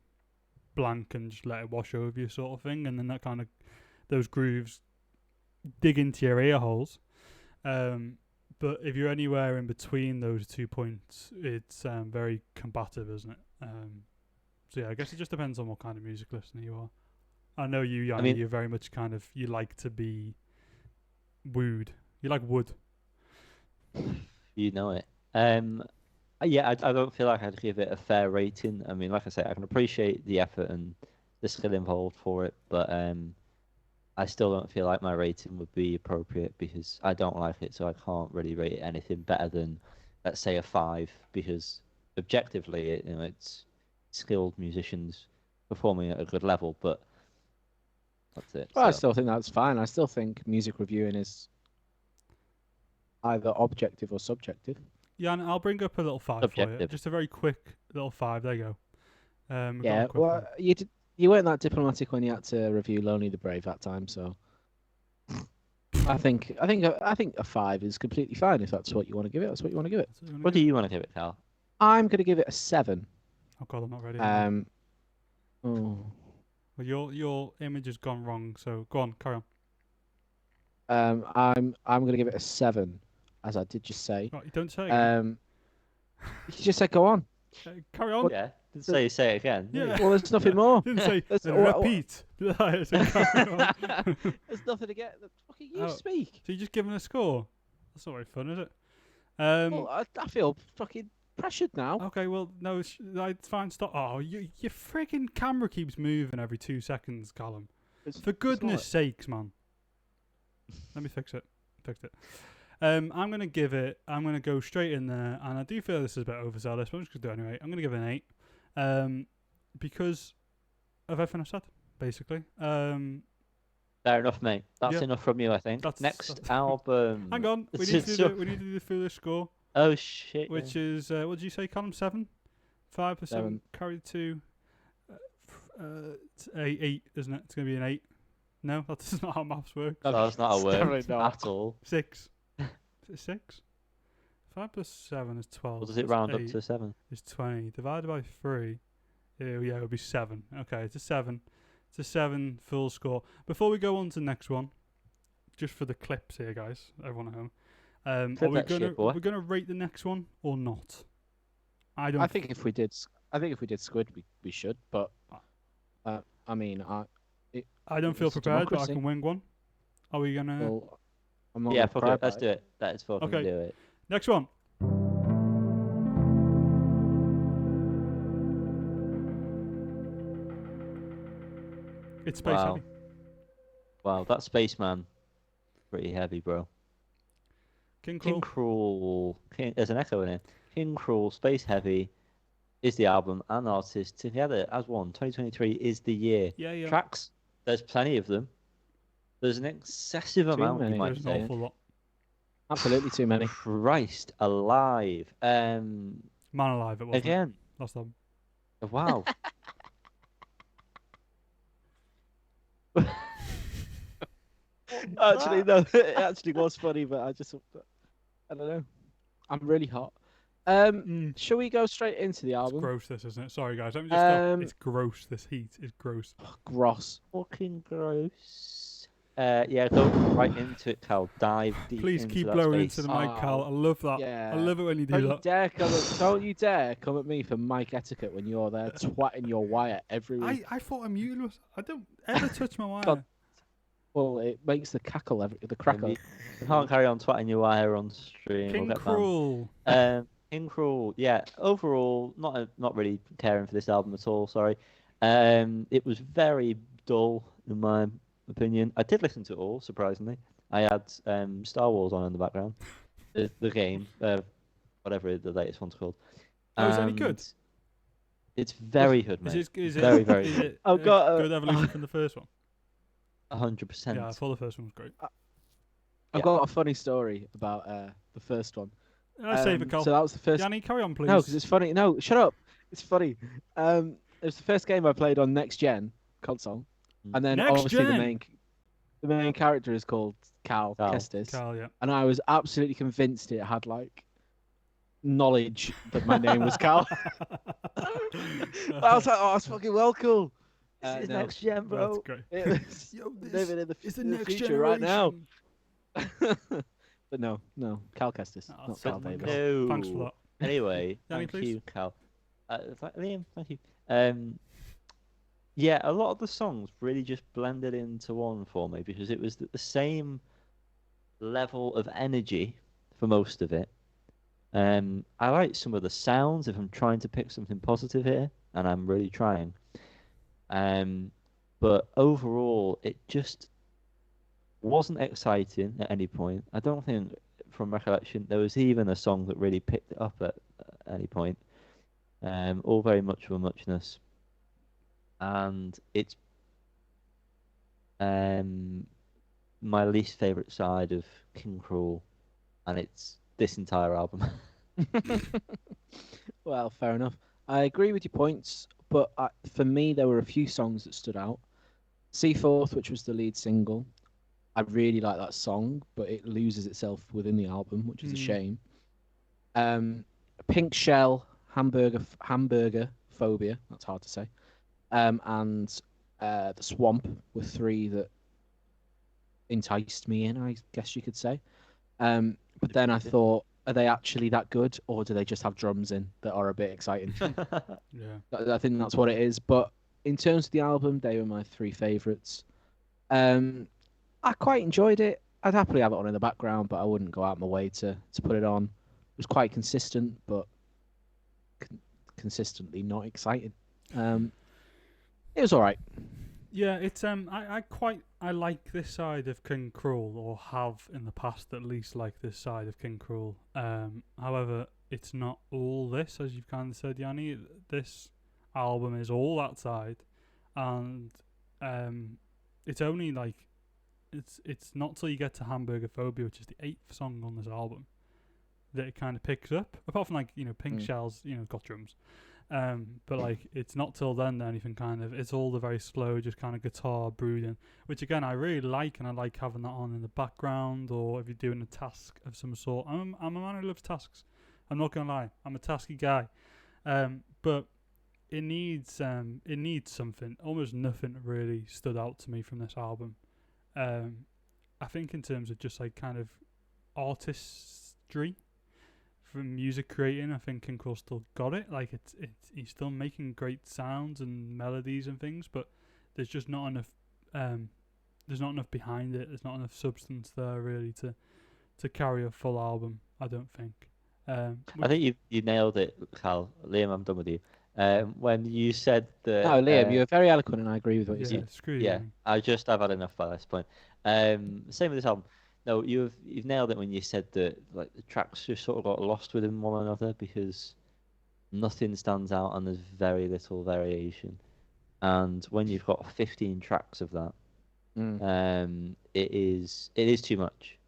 blank and just let it wash over you, sort of thing. And then that kind of those grooves dig into your ear holes. But if you're anywhere in between those 2 points, it's very combative, isn't it? So yeah, I guess it just depends on what kind of music listener you are. I know you, Yanni, I mean, you're very much kind of, you like to be wooed. You like wood. You know it. Yeah, I don't feel like I'd give it a fair rating. I mean, like I say, I can appreciate the effort and the skill involved for it, but I still don't feel like my rating would be appropriate because I don't like it, so I can't really rate it anything better than, let's say, a 5, because objectively, it's skilled musicians performing at a good level, but that's it. Well, I so. still think that's fine. I still think music reviewing is either objective or subjective. Yeah, and I'll bring up a little 5 for you. Just a very quick little 5. There you go. Yeah, well, you weren't that diplomatic when you had to review Lonely the Brave that time, so I think a 5 is completely fine if that's what you want to give it. That's what you want to give it. What do you want to give it, Cal? I'm going to give it a 7. Oh God, I'm not ready. Oh. Well, your image has gone wrong, so go on, carry on. I'm going to give it a 7, as I did just say. Right, you don't say it again. You just said go on. Carry on. Yeah, didn't say it again. Yeah. Well, there's nothing more. Didn't say repeat. There's nothing to get. Fucking you Oh. speak. So you just giving a score? That's not very fun, is it? Well, I feel fucking pressured now. Okay, well, no, it's fine. Stop. Oh, your frigging camera keeps moving every 2 seconds, Callum. For goodness sakes, man. Let me fix it. Fixed it. I'm going to go straight in there, and I do feel this is a bit overzealous, but I'm just going to do it anyway. I'm going to give it an 8. Because of everything I've said, basically. Fair enough, mate. That's enough from you, I think. Next album. Hang on. We need to do the foolish score. Oh, shit. Which is, what did you say, Callum? 7? 5 plus 7 carried 2. 8, isn't it? It's going to be an 8. No, that's not how maths work. That's not a word at all. 6. Is it 6? 5 plus 7 is 12. Or does it round up to 7? It's 20. Divided by 3. Yeah, it would be 7. Okay, it's a 7. It's a 7 full score. Before we go on to the next one, just for the clips here, guys, everyone at home, are we gonna rate the next one or not? I think if we did Squid, we should. But I mean, I don't feel prepared, but I can wing one. Are we gonna? Well, yeah, fuck it. Let's do it. Let's fucking do it. Next one. It's space heavy. Wow, that Spaceman, pretty heavy, bro. King Krule. There's an echo in it. King Krule, Space Heavy, is the album and artist together as one. 2023 is the year. Yeah. Tracks, there's plenty of them. There's an excessive amount, you might say. An awful lot. Absolutely too many. Christ alive. Man Alive, it was again. Last album. Wow. Actually, no. It actually was funny, but I don't know. I'm really hot. Shall we go straight into the album? It's gross, this, isn't it? Sorry, guys. Let me just stop. It's gross. This heat is gross. Gross. Fucking gross. Yeah, go right into it, Cal. Dive deep. Please into keep that blowing space. into the mic, Cal. I love that. Yeah. I love it when you do that. Don't you dare come at me for mic etiquette when you're there twatting your wire every week. I thought I muted us. I don't ever touch my wire. God. Well, it makes the crackle. You can't carry on twatting your wire on stream. King Krule. King Krule. Yeah. Overall, not really caring for this album at all. Sorry. It was very dull in my opinion. I did listen to it all, surprisingly. I had Star Wars on in the background. the game, whatever the latest one's called. Oh, is it any good? It's very good, mate. Is it very good. Is it God, good evolution from the first one? 100%. Yeah, I thought the first one was great. I've got a funny story about the first one. I save it, Cole. So that was the first. Yanni, carry on, please. No, because it's funny. No, shut up. It's funny. It was the first game I played on next gen console, and then Next obviously gen? the main character is called Cal Cal. Kestis, Carl, yeah. and I was absolutely convinced it had like knowledge that my name was Cal. I was like, oh, it's fucking well cool. This is No. next gen, bro. That's great. It's Yo, living in the, It's the in the next future right now. generation. But no, Cal Kestis, Oh, not Cal certainly Davis. not. No. Thanks for that. Anyway, Danny, thank please. you, Cal. Liam, thank you. Yeah, a lot of the songs really just blended into one for me because it was the same level of energy for most of it. I like some of the sounds if I'm trying to pick something positive here, and I'm really trying. But overall, it just wasn't exciting at any point. I don't think, from recollection, there was even a song that really picked it up at any point. All very much of a muchness, and it's my least favorite side of King Krule, and it's this entire album. Well, fair enough. I agree with your points, but for me, there were a few songs that stood out. Seaforth, which was the lead single, I really like that song, but it loses itself within the album, which is a shame. Pink Shell, Hamburger Phobia, that's hard to say, and The Swamp were three that enticed me in, I guess you could say. But then I thought, are they actually that good, or do they just have drums in that are a bit exciting? Yeah. I think that's what it is. But in terms of the album, they were my three favourites. I quite enjoyed it. I'd happily have it on in the background, but I wouldn't go out my way to put it on. It was quite consistent, but consistently not exciting. It was all right. Yeah, it's I like this side of King Krule, or have in the past at least liked this side of King Krule. However, it's not all this, as you've kind of said, Yanni. This album is all that side, and it's only like it's not till you get to Hamburger Phobia, which is the 8th song on this album, that it kind of picks up. Apart from like Pink Shells, got drums. But like it's not till then that anything kind of, it's all the very slow, just kind of guitar brooding, which again I really like, and I like having that on in the background, or if you're doing a task of some sort. I'm a man who loves tasks. I'm not gonna lie, I'm a tasky guy. But it needs something. Almost nothing really stood out to me from this album. I think in terms of just like kind of artistry, from music creating, I think King Krule still got it. Like it's he's still making great sounds and melodies and things, but there's just not enough. There's not enough behind it. There's not enough substance there really to carry a full album. I don't think. I think you nailed it, Cal. Liam, I'm done with you. When you said that. No, Liam, you're very eloquent, and I agree with what you said. Screw you. Yeah, I've had enough by this point. Same with this album. No, you've nailed it when you said that like the tracks just sort of got lost within one another because nothing stands out and there's very little variation. And when you've got 15 tracks of that, it is too much.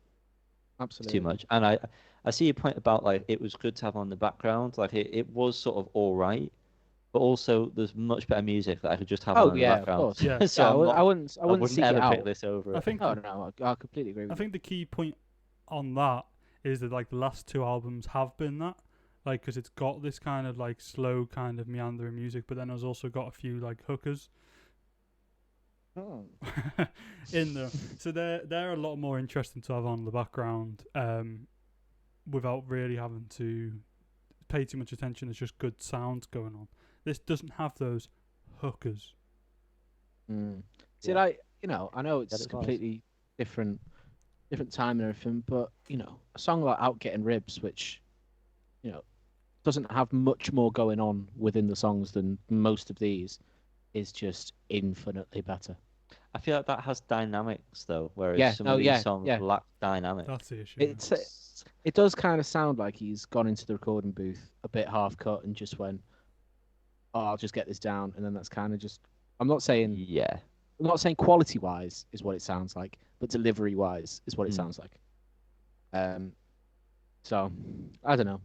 Absolutely, too much. And I see your point about like it was good to have on the background. Like it was sort of all right, but also there's much better music that I could just have on in the background. Of course. Yeah. So I wouldn't seek ever it out. pick this over. I think. Oh no, I completely agree with I you. think the key point on that is that like the last two albums have been that, like because it's got this kind of like slow kind of meandering music, but then it's also got a few like hookers in there, so they're a lot more interesting to have on the background, without really having to pay too much attention. There's just good sounds going on. This doesn't have those hookers. See, like I know it's completely different time and everything, but a song like "Out Getting Ribs," which doesn't have much more going on within the songs than most of these, is just infinitely better. I feel like that has dynamics though, whereas some of these songs lack dynamic. That's the issue. It does kind of sound like he's gone into the recording booth a bit half cut and just went, "Oh, I'll just get this down," and then that's kind of just. I'm not saying quality wise is what it sounds like, but delivery wise is what it sounds like. So I don't know.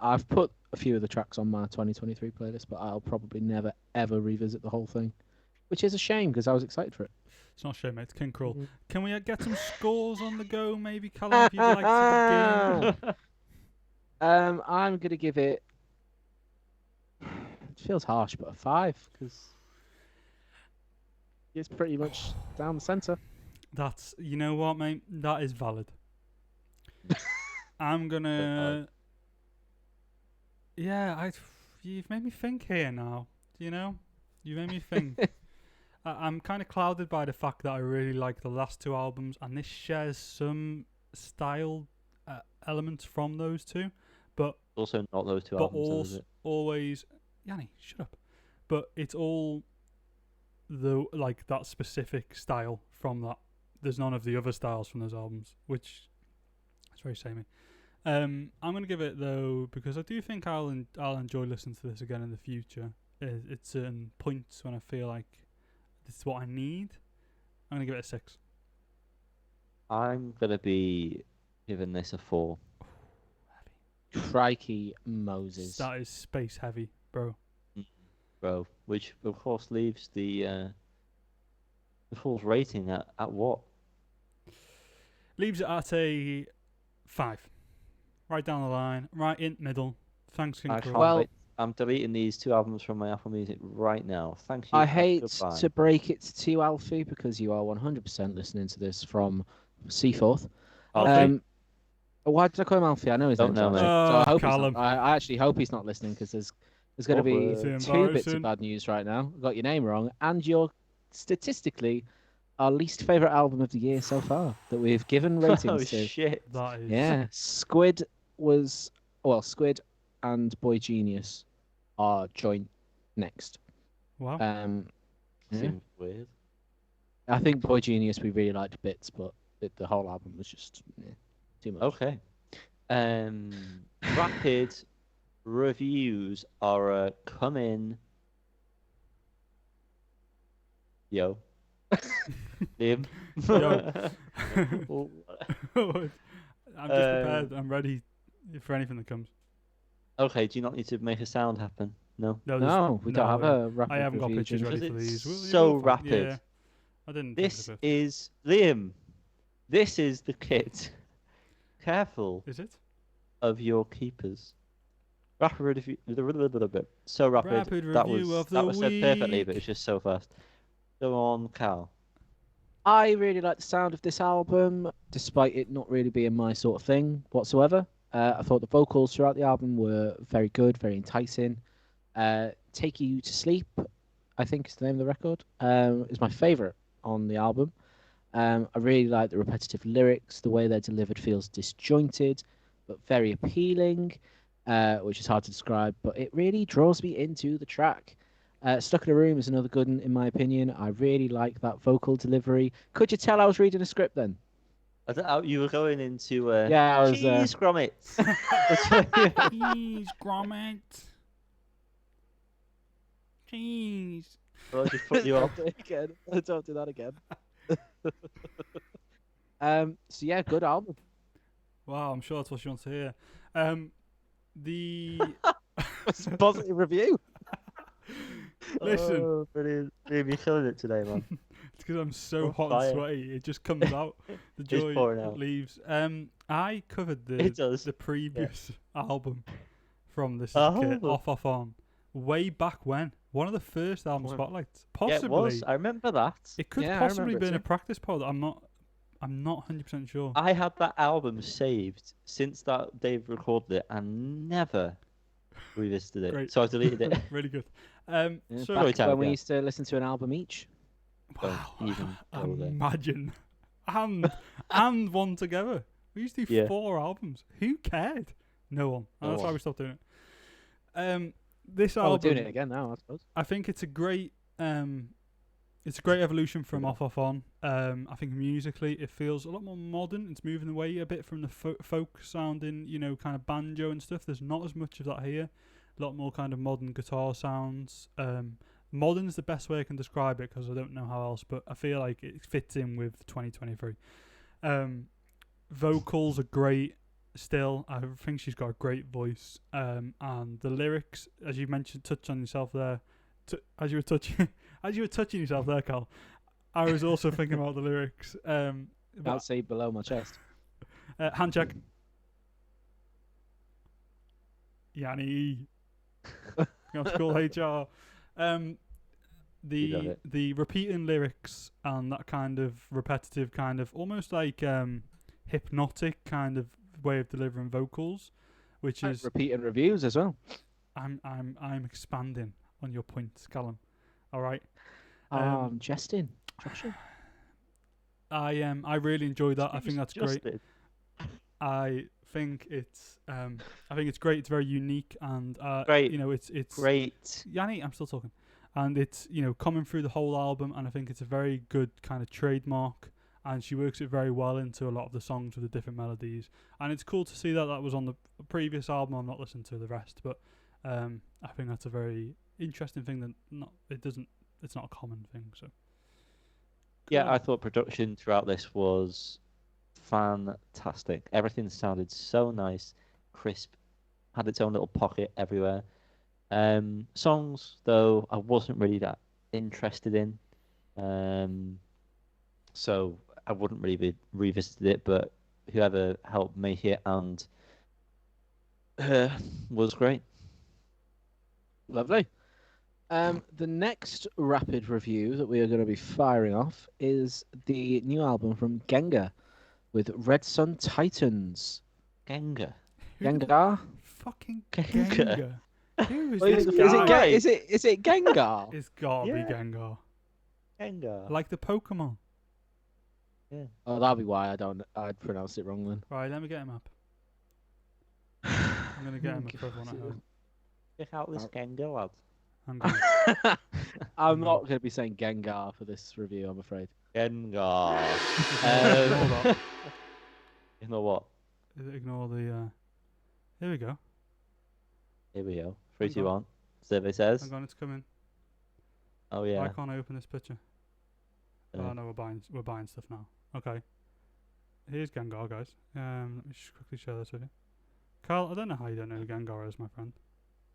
I've put a few of the tracks on my 2023 playlist, but I'll probably never ever revisit the whole thing, which is a shame because I was excited for it. It's not a shame, mate. It's King Krule. Can we get some scores on the go, maybe, Callum, if you'd like to begin? I'm gonna give it. It feels harsh, but a 5 because it's pretty much down the center. That's, you know what, mate? That is valid. I'm gonna. Yeah, you've made me think here now. You know, you made me think. I'm kind of clouded by the fact that I really like the last two albums, and this shares some style elements from those two, but Also, not those two but albums, though, is it? always, Yanni, shut up. But it's all the like that specific style from that. There's none of the other styles from those albums, which is very samey. I'm gonna give it though because I do think I'll enjoy listening to this again in the future. At certain points when I feel like this is what I need. I'm gonna give it a 6. I'm gonna be giving this a 4. Crikey Moses. That is space heavy, bro. Bro, which of course leaves the Fool's rating at what? Leaves it at a 5. Right down the line, right in middle. Thanks, King I Krule. can't Well- wait. I'm deleting these two albums from my Apple Music right now. Thank you. I and hate goodbye. to break it to you, Alfie, because you are 100% listening to this from Seaforth. Alfie? Why did I call him Alfie? I know his Don't name's know, Alfie. mate. So I hope Callum. I actually hope he's not listening because there's going to be Awkward. It's 2 bits embarrassing. of bad news right now. Got your name wrong, and you're statistically our least favorite album of the year so far that we've given ratings Oh to. shit! That is. Yeah, Squid and Boy Genius are joint next. Wow. Yeah. Seems weird. I think Boy Genius we really liked bits, but the whole album was just too much. Okay. Rapid reviews are coming. Yo. Liam. Yo. I'm just prepared. I'm ready for anything that comes. Okay, do you not need to make a sound happen? No. No, we don't have a rapid I haven't got review pictures jingle. ready for Because these. it's You so will find- rapid. Yeah, I didn't. This think of it. is Liam. This is the kit. Careful Is it? of your keepers. Rapid review. So rapid. Rapid that review was of that the was said perfectly, but week. it's just so fast. Go on, Cal. I really like the sound of this album, despite it not really being my sort of thing whatsoever. I thought the vocals throughout the album were very good, very enticing. Take You to Sleep, I think is the name of the record, is my favourite on the album. I really like the repetitive lyrics. The way they're delivered feels disjointed, but very appealing, which is hard to describe, but it really draws me into the track. Stuck in a Room is another good one, in my opinion. I really like that vocal delivery. Could you tell I was reading a script then? I don't know, you were going into Yeah, I was. cheese grommets. Cheese, grommet. Cheese. Well, I just put you off. Again. Don't do that again. So yeah, good album. Wow, I'm sure that's what she wants to hear. The It's a positive review. listen, Oh, brilliant. Liam, you're killing it today, man. it's because I'm so on hot fire. and sweaty. It just comes out. The joy pouring out. leaves. I covered It does. the previous album from this Oh. kit, Off On, way back when. One of the first album Wow. spotlights. Yeah, Possibly. it was. I remember that. It could Yeah, I possibly remember it been a too. practice pod. I'm not 100% sure. I had that album saved since that Dave recorded it and never revisited it. Great. So I deleted it. Really good. Yeah, So Sorry, back Tom, when we yeah. used to listen to an album each. Don't wow, even go there. imagine and one together. We used to do Yeah. 4 albums. Who cared? No one. And No that's why one. we stopped doing it. This Oh, we're album, doing it again now, I suppose. I think it's a great evolution from Yeah. Off On. I think musically it feels a lot more modern. It's moving away a bit from the folk sounding, kind of banjo and stuff. There's not as much of that here. A lot more kind of modern guitar sounds. Modern is the best way I can describe it because I don't know how else, but I feel like it fits in with 2023. Vocals are great. Still, I think she's got a great voice. And the lyrics, as you mentioned, touch on yourself there. As you were touching yourself there, Carl. I was also thinking about the lyrics. I'd say below my chest. Hand check. Yanni. Go to call HR. The repeating lyrics and that kind of repetitive, kind of almost like hypnotic kind of way of delivering vocals, which is repeating reviews as well. I'm expanding on your points, Callum. All right. I'm jesting. Joshing. I really enjoy that. I think that's great. I think it's great. It's very unique and great. It's great. Yanni, I'm still talking. And it's coming through the whole album, and I think it's a very good kind of trademark. And she works it very well into a lot of the songs with the different melodies. And it's cool to see that was on the previous album. I'm not listening to the rest, but I think that's a very interesting thing that it's not a common thing. So yeah, I thought production throughout this was fantastic. Everything sounded so nice, crisp, had its own little pocket everywhere. Songs though, I wasn't really that interested in. So I wouldn't really be revisited it, but whoever helped make it and her was great. Lovely. The next rapid review that we are going to be firing off is the new album from Gengahr with Red Sun Titans. Gengahr. Gengahr? Fucking Gengahr. Gengahr. Who is this guy? Is it Gengahr? It's gotta be Gengahr. Gengahr. Like the Pokemon. Yeah. Oh, that'll be why I'd pronounced it wrong then. Right, let me get him up. I'm gonna get him up for everyone at home. Check out this Gengahr lad. I'm not going to be saying Gengahr for this review, I'm afraid. Gengahr. You know what? Ignore the. Here we go. Here we go. 3, 2, 1. Survey says. Hang on, it's coming. Oh yeah. Why can't I open this picture? Oh no, we're buying stuff now. Okay. Here's Gengahr, guys. Let me just quickly share this with you. Carl, I don't know how you don't know who Gengahr is, my friend.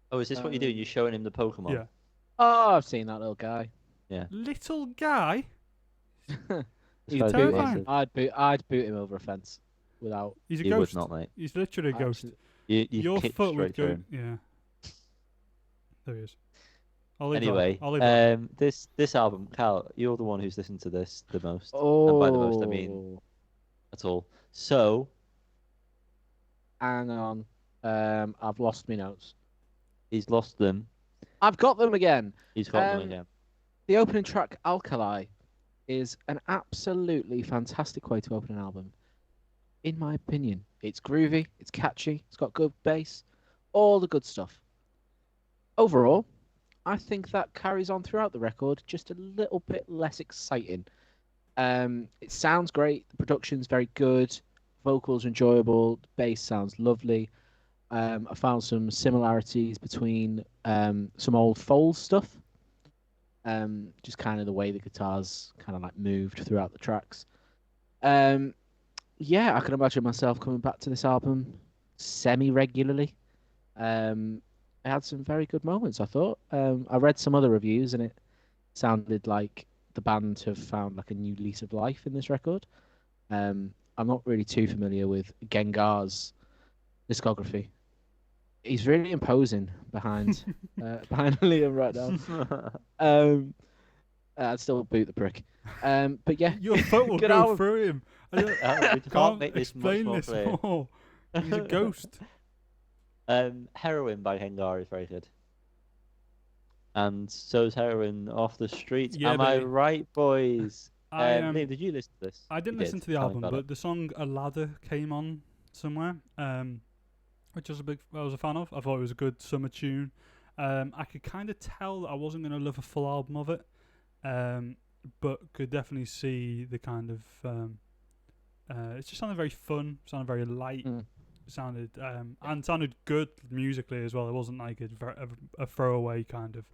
Oh, is this what you do? You're showing him the Pokemon? Yeah. Oh, I've seen that little guy. Yeah. Little guy? He's terrifying. I'd boot him over a fence without. He's a You ghost. would not, mate. He's literally a ghost. You kick foot straight would through go. him. Yeah. There he is. I'll leave Anyway, I'll leave that. this album, Cal, you're the one who's listened to this the most. Oh. And by the most, I mean at all. So, hang on. I've lost my notes. he's lost them. I've got them again. He's got them again. The opening track, Alkali, is an absolutely fantastic way to open an album. In my opinion, it's groovy, it's catchy, it's got good bass, all the good stuff. Overall, I think that carries on throughout the record, just a little bit less exciting. It sounds great, the production's very good, vocals enjoyable, the bass sounds lovely. I found some similarities between some old Foles stuff. Just kind of the way the guitars kind of like moved throughout the tracks. Yeah, I can imagine myself coming back to this album semi-regularly. It had some very good moments, I thought. I read some other reviews and it sounded like the band have found like a new lease of life in this record. I'm not really too familiar with Gengahr's discography. He's really imposing behind Liam right now. I'd still boot the prick. But yeah, your foot will good go album. through him. We can't make this much explain more this clear. more. He's a ghost. Heroin by Gengahr is very good. And so's Heroin off the streets. Yeah, Am I right, boys? I Liam, did you listen to this? I didn't You listen did. to the Tell me album, about but it. the song "A Ladder" came on somewhere, which I was a fan of. I thought it was a good summer tune. I could kind of tell that I wasn't going to love a full album of it, but could definitely see the kind of. It just sounded very fun. Sounded very light. It sounded and sounded good musically as well. It wasn't like a throwaway kind of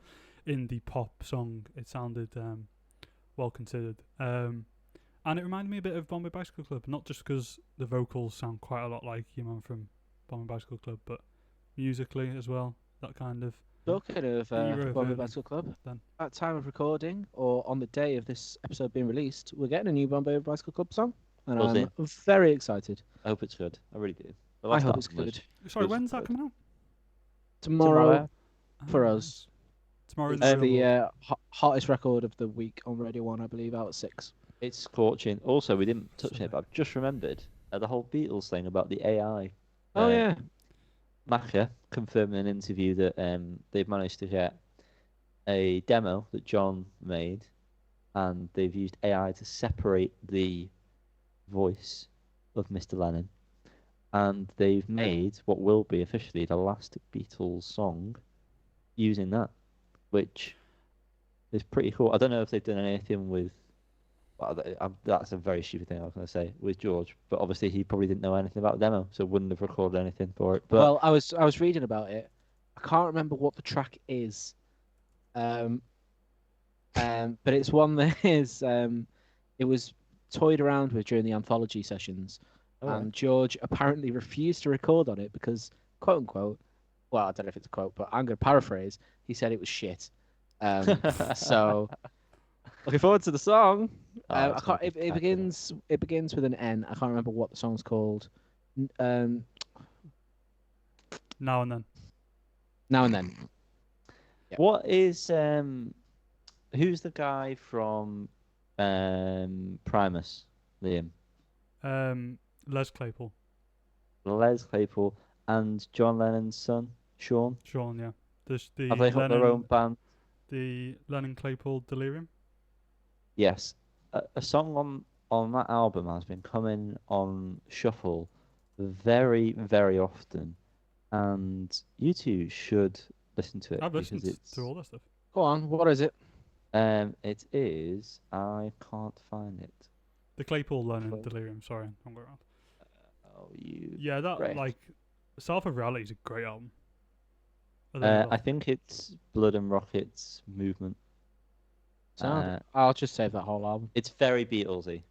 indie pop song. It sounded well considered. And it reminded me a bit of Bombay Bicycle Club, not just because the vocals sound quite a lot like your man from Bombay Bicycle Club, but musically as well. That kind of Talking of era of Bombay early Bicycle Club, then. at time of recording or on the day of this episode being released, we're getting a new Bombay Bicycle Club song, and Buzzing. I'm very excited. I hope it's good. I really do. The I last hope it's album was good. Sorry, was when's that good. coming out? Tomorrow for Oh, us. Tomorrow in It's the real world. the hottest record of the week on Radio 1, I believe, out at 6. It's scorching. Also, we didn't touch So it, but I've just remembered the whole Beatles thing about the AI. Oh, Uh, yeah. Macca confirmed in an interview that they've managed to get a demo that John made, and they've used AI to separate the voice of Mr. Lennon, and they've made what will be officially the last Beatles song using that, which is pretty cool. I don't know if they've done anything with. Well, that's a very stupid thing I was going to say with George, but obviously he probably didn't know anything about the demo, so wouldn't have recorded anything for it. But Well, I was reading about it. I can't remember what the track is. But it's one that is it was toyed around with during the anthology sessions, and George apparently refused to record on it because, quote unquote, well, I don't know if it's a quote, but I'm going to paraphrase. He said it was shit. So looking forward to the song. I can't. It begins with an N. I can't remember what the song's called. Now and then. Now and then. Yeah. What is who's the guy from Primus, Liam? Les Claypool. Les Claypool and John Lennon's son, Sean. Sean, yeah. The Have they got their own band? The Lennon Claypool Delirium. Yes. A song on that album has been coming on shuffle very, very often, and you two should listen to it. I've listened because to all that stuff. Go on. What is it? It is. I can't find it. The Claypool Lennon Cool. Delirium. Sorry, I'm going around. Oh, you. Yeah, that Right. like South of Reality is a great album. I think it's Blood and Rockets Movement. Sound. I'll just save that whole album. It's very Beatlesy.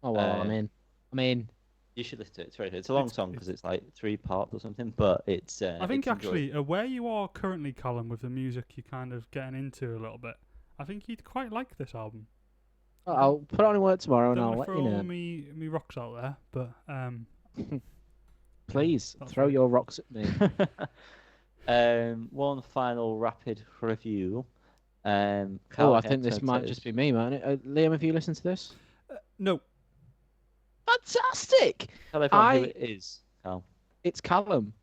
Oh well, Uh, I'm in. You should listen to it. It's very good. It's a long song because it's like 3 parts or something, but it's. I think it's actually, where you are currently, Colin, with the music you're kind of getting into a little bit, I think you'd quite like this album. I'll put it on work tomorrow and Don't I'll wanna let throw you know. all me rocks out there, but Please That's throw right. your rocks at me. enjoyable. One final rapid review. Oh, I think this might just be me, man. Liam, have you listened to this? no. Tell Fantastic! everyone who I- it is. Cal. It's Callum.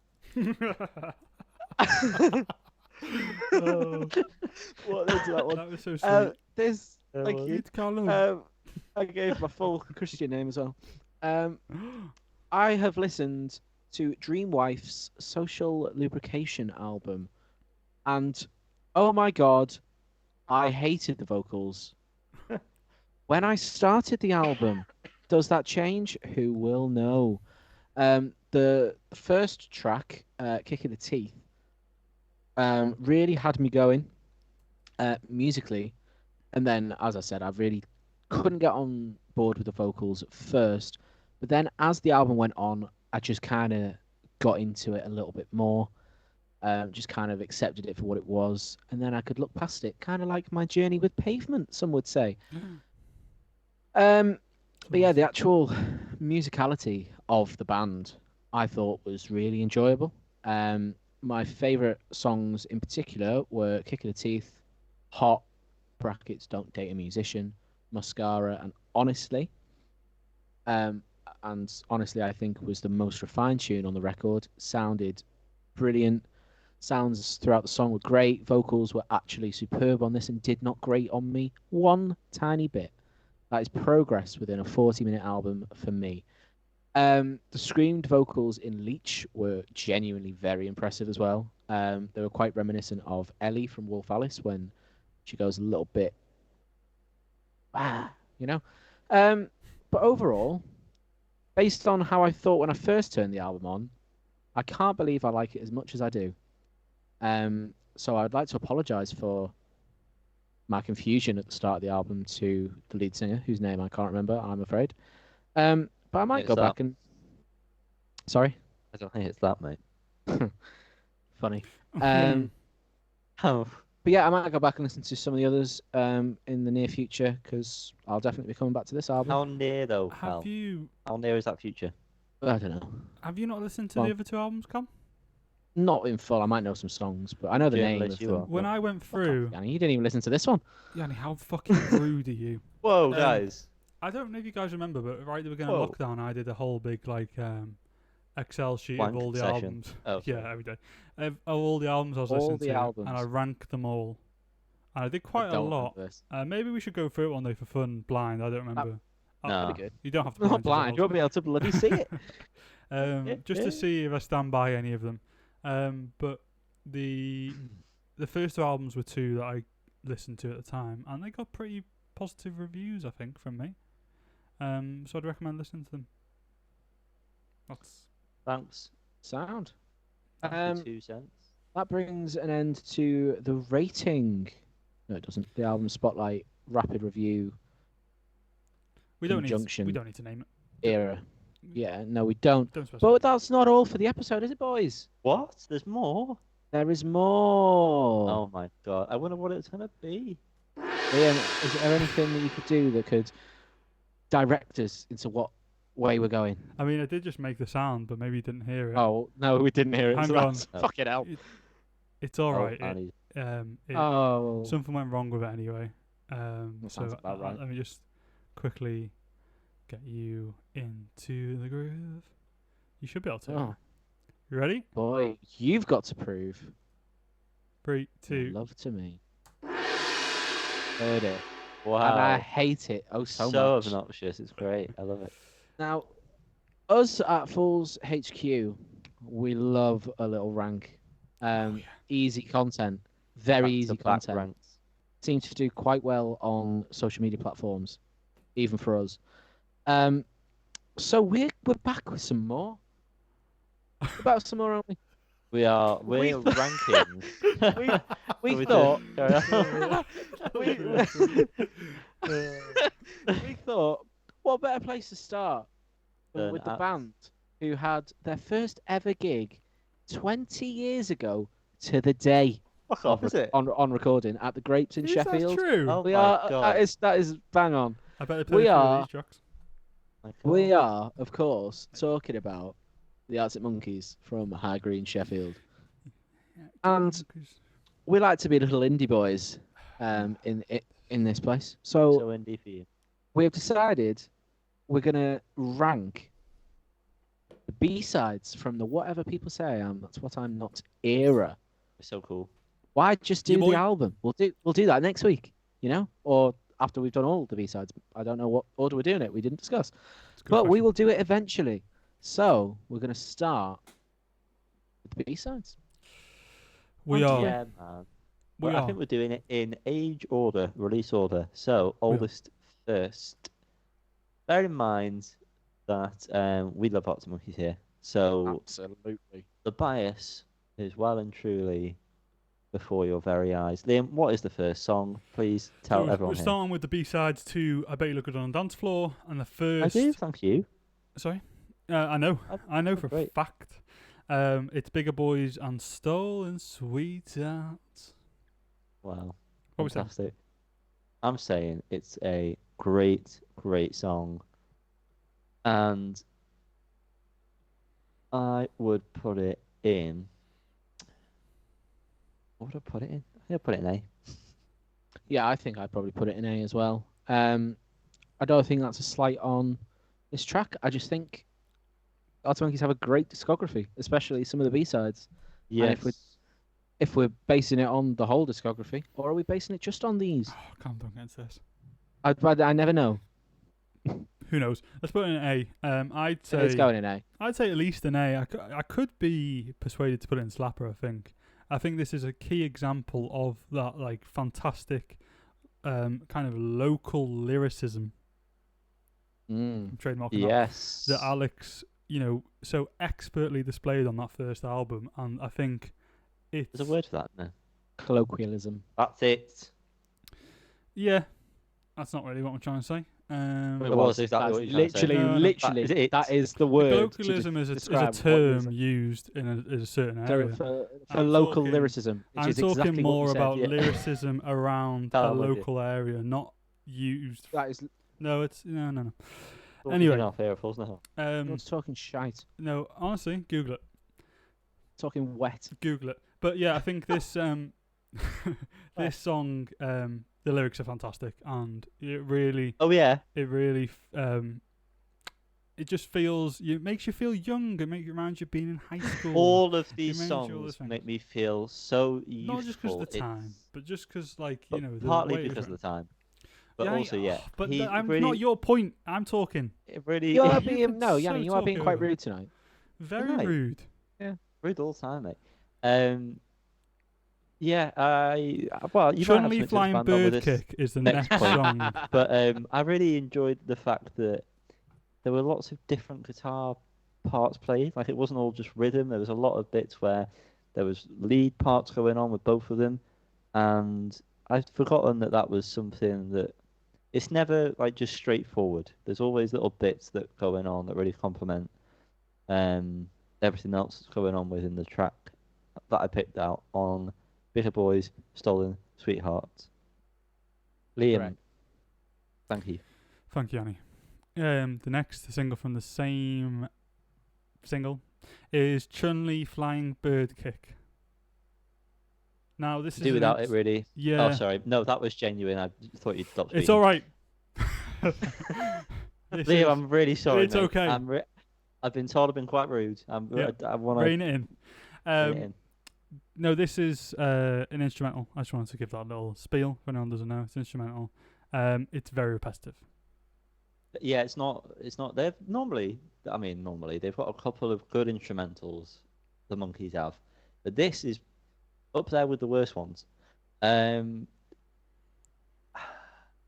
Oh, What is that one? that was so sweet. There's thank you. It's Callum. I gave my full Christian name as well. I have listened to Dreamwife's Social Lubrication album, and oh my god, I hated the vocals. When I started the album, does that change? Who will know? The first track, Kick of the Teeth, really had me going musically, and then, as I said, I really couldn't get on board with the vocals at first, but then as the album went on, I just kind of got into it a little bit more, just kind of accepted it for what it was, and then I could look past it, kind of like my journey with Pavement, some would say. But yeah, the actual musicality of the band I thought was really enjoyable. My favourite songs in particular were Kick of the Teeth, Hot, brackets, Don't Date a Musician, Mascara, and Honestly. And Honestly, I think was the most refined tune on the record. Sounded brilliant. Sounds throughout the song were great. Vocals were actually superb on this and did not grate on me one tiny bit. That is progress within a 40-minute album for me. The screamed vocals in Leech were genuinely very impressive as well. They were quite reminiscent of Ellie from Wolf Alice when she goes a little bit, you know. But overall, based on how I thought when I first turned the album on, I can't believe I like it as much as I do. So I'd like to apologise for my confusion at the start of the album to the lead singer, whose name I can't remember, I'm afraid. But I might It's go that. back and. Sorry? I don't think it's that, mate. Funny. Oh, But yeah, I might go back and listen to some of the others in the near future because I'll definitely be coming back to this album. how near though, pal? Have you How near is that future? I don't know. not listened to Well, the other two albums, Cam? Not in full. I might know some songs, but I know the name Journalist of you them. are. When I went Fuck off, through, Yanni. You didn't even listen to this one. Yanni, how fucking rude are you? Whoa, Um, guys. I don't know if you guys remember, but right at the beginning Whoa. of lockdown, I did a whole big Excel sheet Blank of all the session. albums. Oh, Yeah, sorry. every day. Of all the albums I was All listening the to, albums. and I ranked them all. And I did I quite a don't lot. remember this. Maybe we should go through it one day for fun, blind. I don't remember. Nah. That'd be good. You don't have to. I'm not blind blind. You yourselves. won't be able to bloody see it. Just to see if I stand by any of them. But the first two albums were two that I listened to at the time, and they got pretty positive reviews, I think, from me. So I'd recommend listening to them. That's Thanks. Sound. That's the 2 cents. That brings an end to the rating. No, it doesn't. The album Spotlight Rapid Review we don't Conjunction. need to name it. era. Yeah, no, we don't. Don't specify. But that's not all for the episode, is it, boys? What? There's more? There is more. Oh my god. I wonder what it's gonna be. Liam, is there anything that you could do that could direct us into what way we're going? I mean, I did just make the sound, but maybe you didn't hear it. Oh, no, we didn't hear it. Hang so on. that's fucking hell. It's all right. Oh, Annie. Oh. Something went wrong with it anyway. That sounds about right. Let me just quickly get you into the groove. You should be able to. Oh, You ready? boy, you've got to prove 3, your 2. love to me. Heard it. Wow. And I hate it so much. Obnoxious. It's great. I love it. Now, us at Fools HQ, we love a little rank. Easy content, very easy Back-to-back content. ranks. Seems to do quite well on social media platforms, even for us. So we're back with some more. We're back with some more, aren't we? We are. We're We- ranking. We We thought. do. We thought, what better place to start than Than with the at- band who had their first ever gig 20 years ago to the day Fuck off, is it? on recording at the Grapes in Is that Sheffield. true? Oh We my are. god. That is bang on. I bet they play we a few are- of these tracks. My We God. are, of course, talking about the Arctic Monkeys from High Green, Sheffield. And we like to be little indie boys in this place. So So indie for you. we have decided we're going to rank the B-sides from the Whatever People Say I Am, That's What I'm Not era. It's so cool. Why just do Yeah, boy. the album? We'll do that next week, or after we've done all the B-sides. I don't know what order we're doing it. We didn't discuss. But we will do it eventually. So we're going to start with the B-sides. We are. Yeah, man. We Well, I are. think we're doing it in age order, release order. So oldest first. Bear in mind that we love Arctic Monkeys here. So Absolutely. the bias is well and truly before your very eyes. Liam, what is the first song? Please tell So everyone we're here. starting with the B-sides to I Bet You Look Good on the Dance Floor, and the I first. do, thank you. Sorry, I know. I know for a great. fact. It's Bigger Boys and Stolen Sweetheart. Wow, What we saying? fantastic. I'm saying it's a great, great song. And I would put it in. What would I put it in? I think I'd put it in A. Yeah, I think I'd probably put it in A as well. I don't think that's a slight on this track. I just think Arctic Monkeys have a great discography, especially some of the B-sides. Yes. If we're basing it on the whole discography, or are we basing it just on these? Oh, calm down against this. I never know. Who knows? Let's put it in A. I'd say It's going in A. I'd say at least an A. I could be persuaded to put it in Slapper. I think this is a key example of that like fantastic kind of local lyricism. I'm trademarking that. Yes. That Alex, so expertly displayed on that first album, and I think it's There's a word for that, no? Colloquialism. That's it. Yeah, that's not really what I'm trying to say. It was exactly what you're trying to say. literally, No, no. literally, That is that it. is the word. Colloquialism is a describe what term used in a certain area. for I'm local talking- lyricism. Which I'm is talking exactly more what you about said, yeah. lyricism around Oh, a I'm with you. local area, not used. That is. No, it's no. Talking Anyway. off here, fools, no. You're talking shite. No, honestly, Google it. Talking wet. Google it. But yeah, I think this this song, the lyrics are fantastic, and it really, Oh yeah. it just feels, it makes you feel young. It makes you remind you of being in high school. All of these reminds you all the songs things. make me feel so youthful. Not just because of the time, It's- but just because, like, but you know, the partly way it was because of the written. time, but also But he I'm really, not your point. I'm talking. it really You are You've being been no, so Yanni. You are being talky quite over. rude tonight. Very Right. rude. rude all the time, mate. Yeah, well, you might have Chun-Li something to Flying expand on with Bird this, Kick is the next next point. song. but I really enjoyed the fact that there were lots of different guitar parts played. Like it wasn't all just rhythm. There was a lot of bits where there was lead parts going on with both of them, and I'd forgotten that was something that it's never like just straightforward. There's always little bits that going on that really complement everything else that's going on within the track that I picked out on Bigger Boys, Stolen Sweethearts. Liam, Correct. thank you. Thank you, Annie. The next single from the same single is Chun-Li Flying Bird Kick. Now this Do is without it, really. Yeah. Oh, sorry. No, that was genuine. I thought you'd stop speaking. It's all right. Liam, I'm really sorry. It's mate. okay. I've been told I've been quite rude. Yeah, I want rein it in. to. No, this is an instrumental. I just wanted to give that little spiel. If anyone doesn't know, it's instrumental. It's very repetitive. Yeah, it's not. They've normally. I mean, normally they've got a couple of good instrumentals. The Monkees have, but this is up there with the worst ones.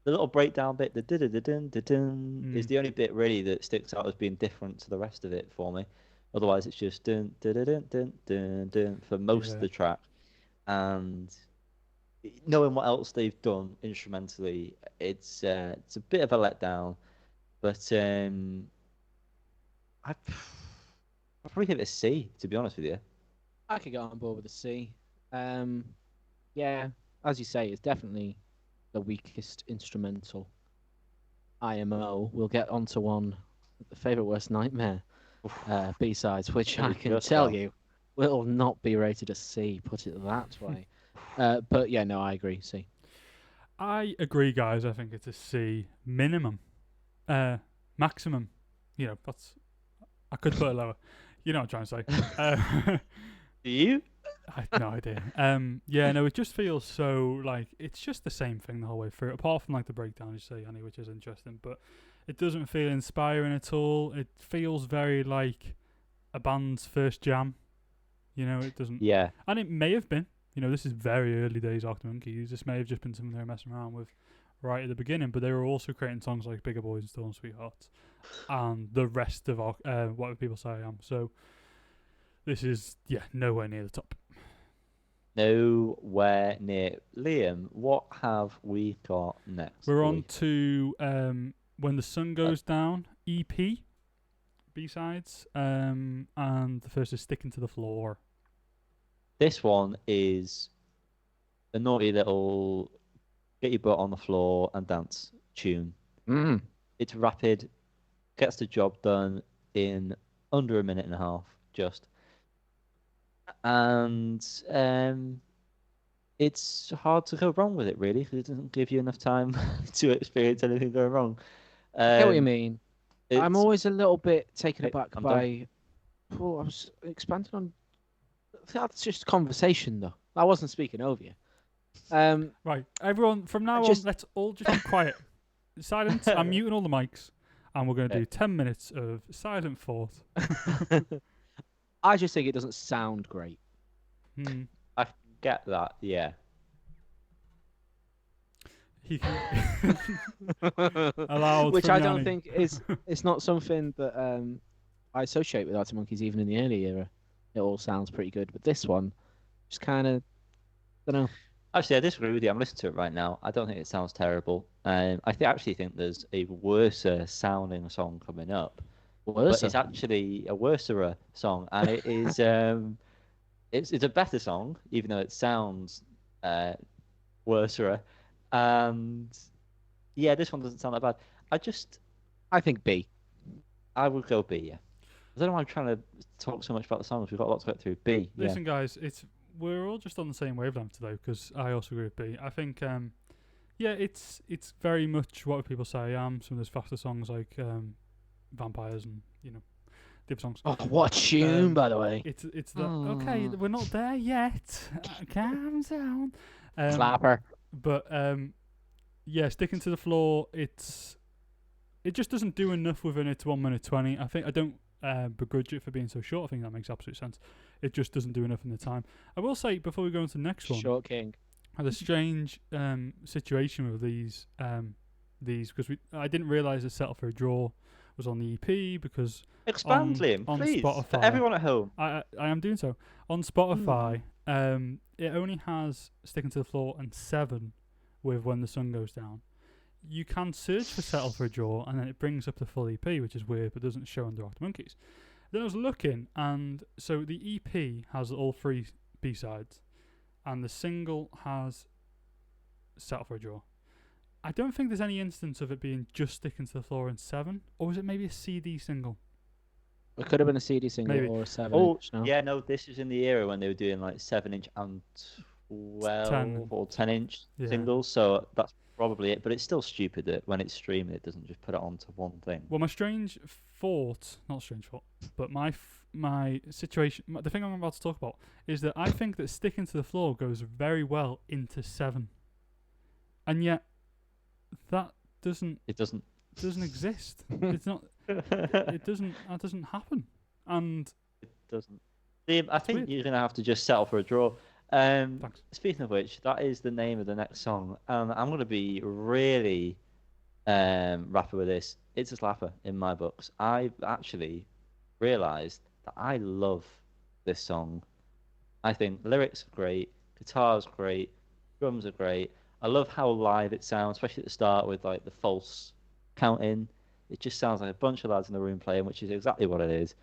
The little breakdown bit, the dun is the only bit really that sticks out as being different to the rest of it for me. Otherwise, it's just dun dun dun dun dun dun, dun for most of the track. And knowing what else they've done instrumentally, it's a bit of a letdown. But I'd probably give it a C, to be honest with you. I could get on board with a C. Yeah, as you say, it's definitely the weakest instrumental. IMO. We'll get onto one, the favourite worst nightmare B-sides, which I can tell you will not be rated a C. Put it that way. But yeah, no, I agree. C. I agree, guys. I think it's a C minimum. Maximum. You know, that's. I could put it lower. You know what I'm trying to say. Do you? I have no idea. Yeah, no, it just feels so like it's just the same thing the whole way through. Apart from like the breakdown, you say, Annie, which is interesting, but it doesn't feel inspiring at all. It feels very like a band's first jam. You know, it doesn't. Yeah. And it may have been. You know, this is very early days after Monkees. This may have just been something they were messing around with right at the beginning, but they were also creating songs like Bigger Boys and Stolen Sweethearts and the rest of our What People Say I Am. So this is, nowhere near the top. Nowhere near. Liam, what have we got next? We're boy? on to When the Sun Goes Down, EP, B-sides, and the first is Sticking to the Floor. This one is a naughty little get your butt on the floor and dance tune. It's rapid, gets the job done in under a minute and a half, just. And it's hard to go wrong with it, really, because it doesn't give you enough time to experience anything going wrong. I get what you mean. I'm it's- always a little bit taken aback I'm by. Oh, I was expanding on. That's just conversation, though. I wasn't speaking over you. Right, everyone, from now on, let's all just be quiet. Silence. I'm muting all the mics, and we're going to do 10 minutes of silent thought. I just think it doesn't sound great. I get that, yeah. He allowed Which from I don't Yanni. think is. It's not something that I associate with Arctic Monkeys, even in the early era. It all sounds pretty good, but this one just kind of, don't know. Actually, I disagree with you. I'm listening to it right now. I don't think it sounds terrible. Actually think there's a worse sounding song coming up, but Worse. it's actually a worser song, and it is it's a better song, even though it sounds worser. And yeah, this one doesn't sound that bad. I think B. I would go B. Yeah. I don't know why I'm trying to talk so much about the songs. We've got a lot to get through. B. Yeah. Listen, guys, we're all just on the same wavelength today because I also agree with B. I think, yeah, it's very much what people say I am. Some of those faster songs like Vampires and deep songs. Oh, what a tune, by the way. It's okay. We're not there yet. Calm down. Slapper. But yeah, sticking to the floor. It just doesn't do enough within its 1 minute 20. I don't begrudge it for being so short. I think that makes absolute sense. It just doesn't do enough in the time. I will say before we go on to the next one, Short King. I had a strange situation with these because I didn't realise that Settle for a Draw was on the EP because Expand, Liam, on please, Spotify, for everyone at home. I am doing so on Spotify. It only has Sticking to the Floor and 7 with When the Sun Goes Down. You can search for Settle for a Draw and then it brings up the full EP, which is weird, but doesn't show under Arctic Monkeys. Then I was looking, and so the EP has all 3 B-sides, and the single has Settle for a Draw. I don't think there's any instance of it being just Sticking to the Floor and 7, or was it maybe a CD single? It could have been a CD single Maybe. or a 7-inch. Oh, No? yeah, no, this is in the era when they were doing like 7-inch and 12 10. or 10-inch Yeah. singles, so that's probably it. But it's still stupid that when it's streaming, it doesn't just put it onto one thing. Well, my strange thought, not strange thought, but my situation, the thing I'm about to talk about is that I think that Sticking to the Floor goes very well into 7, and yet that doesn't It doesn't. exist. It's not. That doesn't happen. And It doesn't. Liam, I think weird. you're gonna have to just settle for a draw. Thanks. Speaking of which, that is the name of the next song, and I'm gonna be really rapper with this. It's a slapper in my books. I've actually realised that I love this song. I think lyrics are great, guitar's great, drums are great. I love how live it sounds, especially at the start with like the false counting. It just sounds like a bunch of lads in the room playing, which is exactly what it is.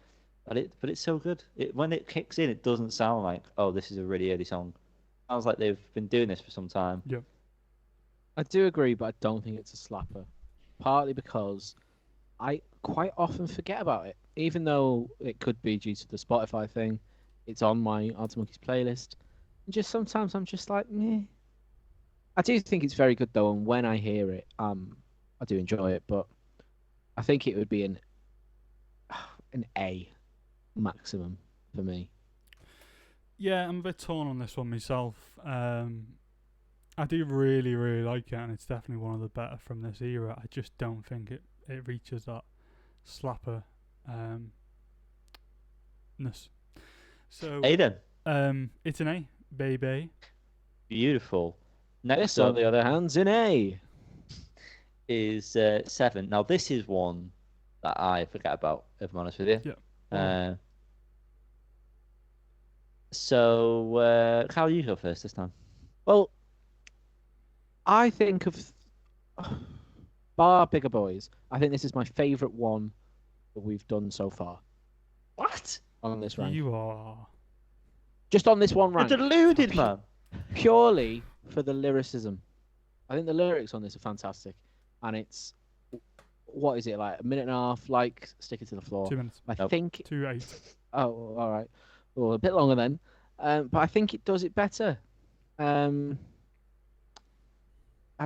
But it's so good. When it kicks in, it doesn't sound like, oh, this is a really early song. It sounds like they've been doing this for some time. Yeah. I do agree, but I don't think it's a slapper. Partly because I quite often forget about it, even though it could be due to the Spotify thing. It's on my Arctic Monkeys playlist. And just sometimes I'm just like, meh. I do think it's very good though, and when I hear it, I do enjoy it. But I think it would be an A maximum for me. Yeah, I'm a bit torn on this one myself. I do really, really like it, and it's definitely one of the better from this era. I just don't think it reaches that slapper ness. So Aiden, it's an A, baby. beautiful. Next This, on up the other hand's an A. is 7. Now, this is one that I forget about, if I'm honest with you. Yeah. So, Carl, you go first this time. Well, I think of bar Bigger Boys. I think this is my favourite one that we've done so far What? on this rank. You are. Just on this one You're rank. deluded, man. Purely for the lyricism. I think the lyrics on this are fantastic. And it's, what is it, like a minute and a half, like Sticking to the Floor. 2 minutes. I Nope. think, 2:08. oh, all right. Well, a bit longer then. But I think it does it better. I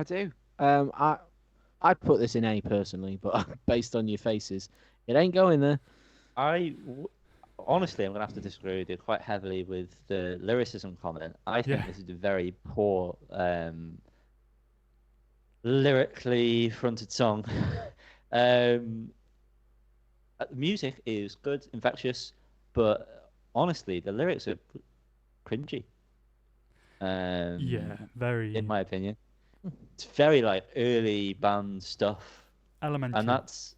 do. I'd put this in A personally, but based on your faces, it ain't going there. Honestly, I'm going to have to disagree with you quite heavily with the lyricism comment. I think Yeah. this is a very poor lyrically fronted song. The music is good, infectious, but honestly, the lyrics are cringy. Yeah, very In my opinion, it's very like early band stuff, elementary. and that's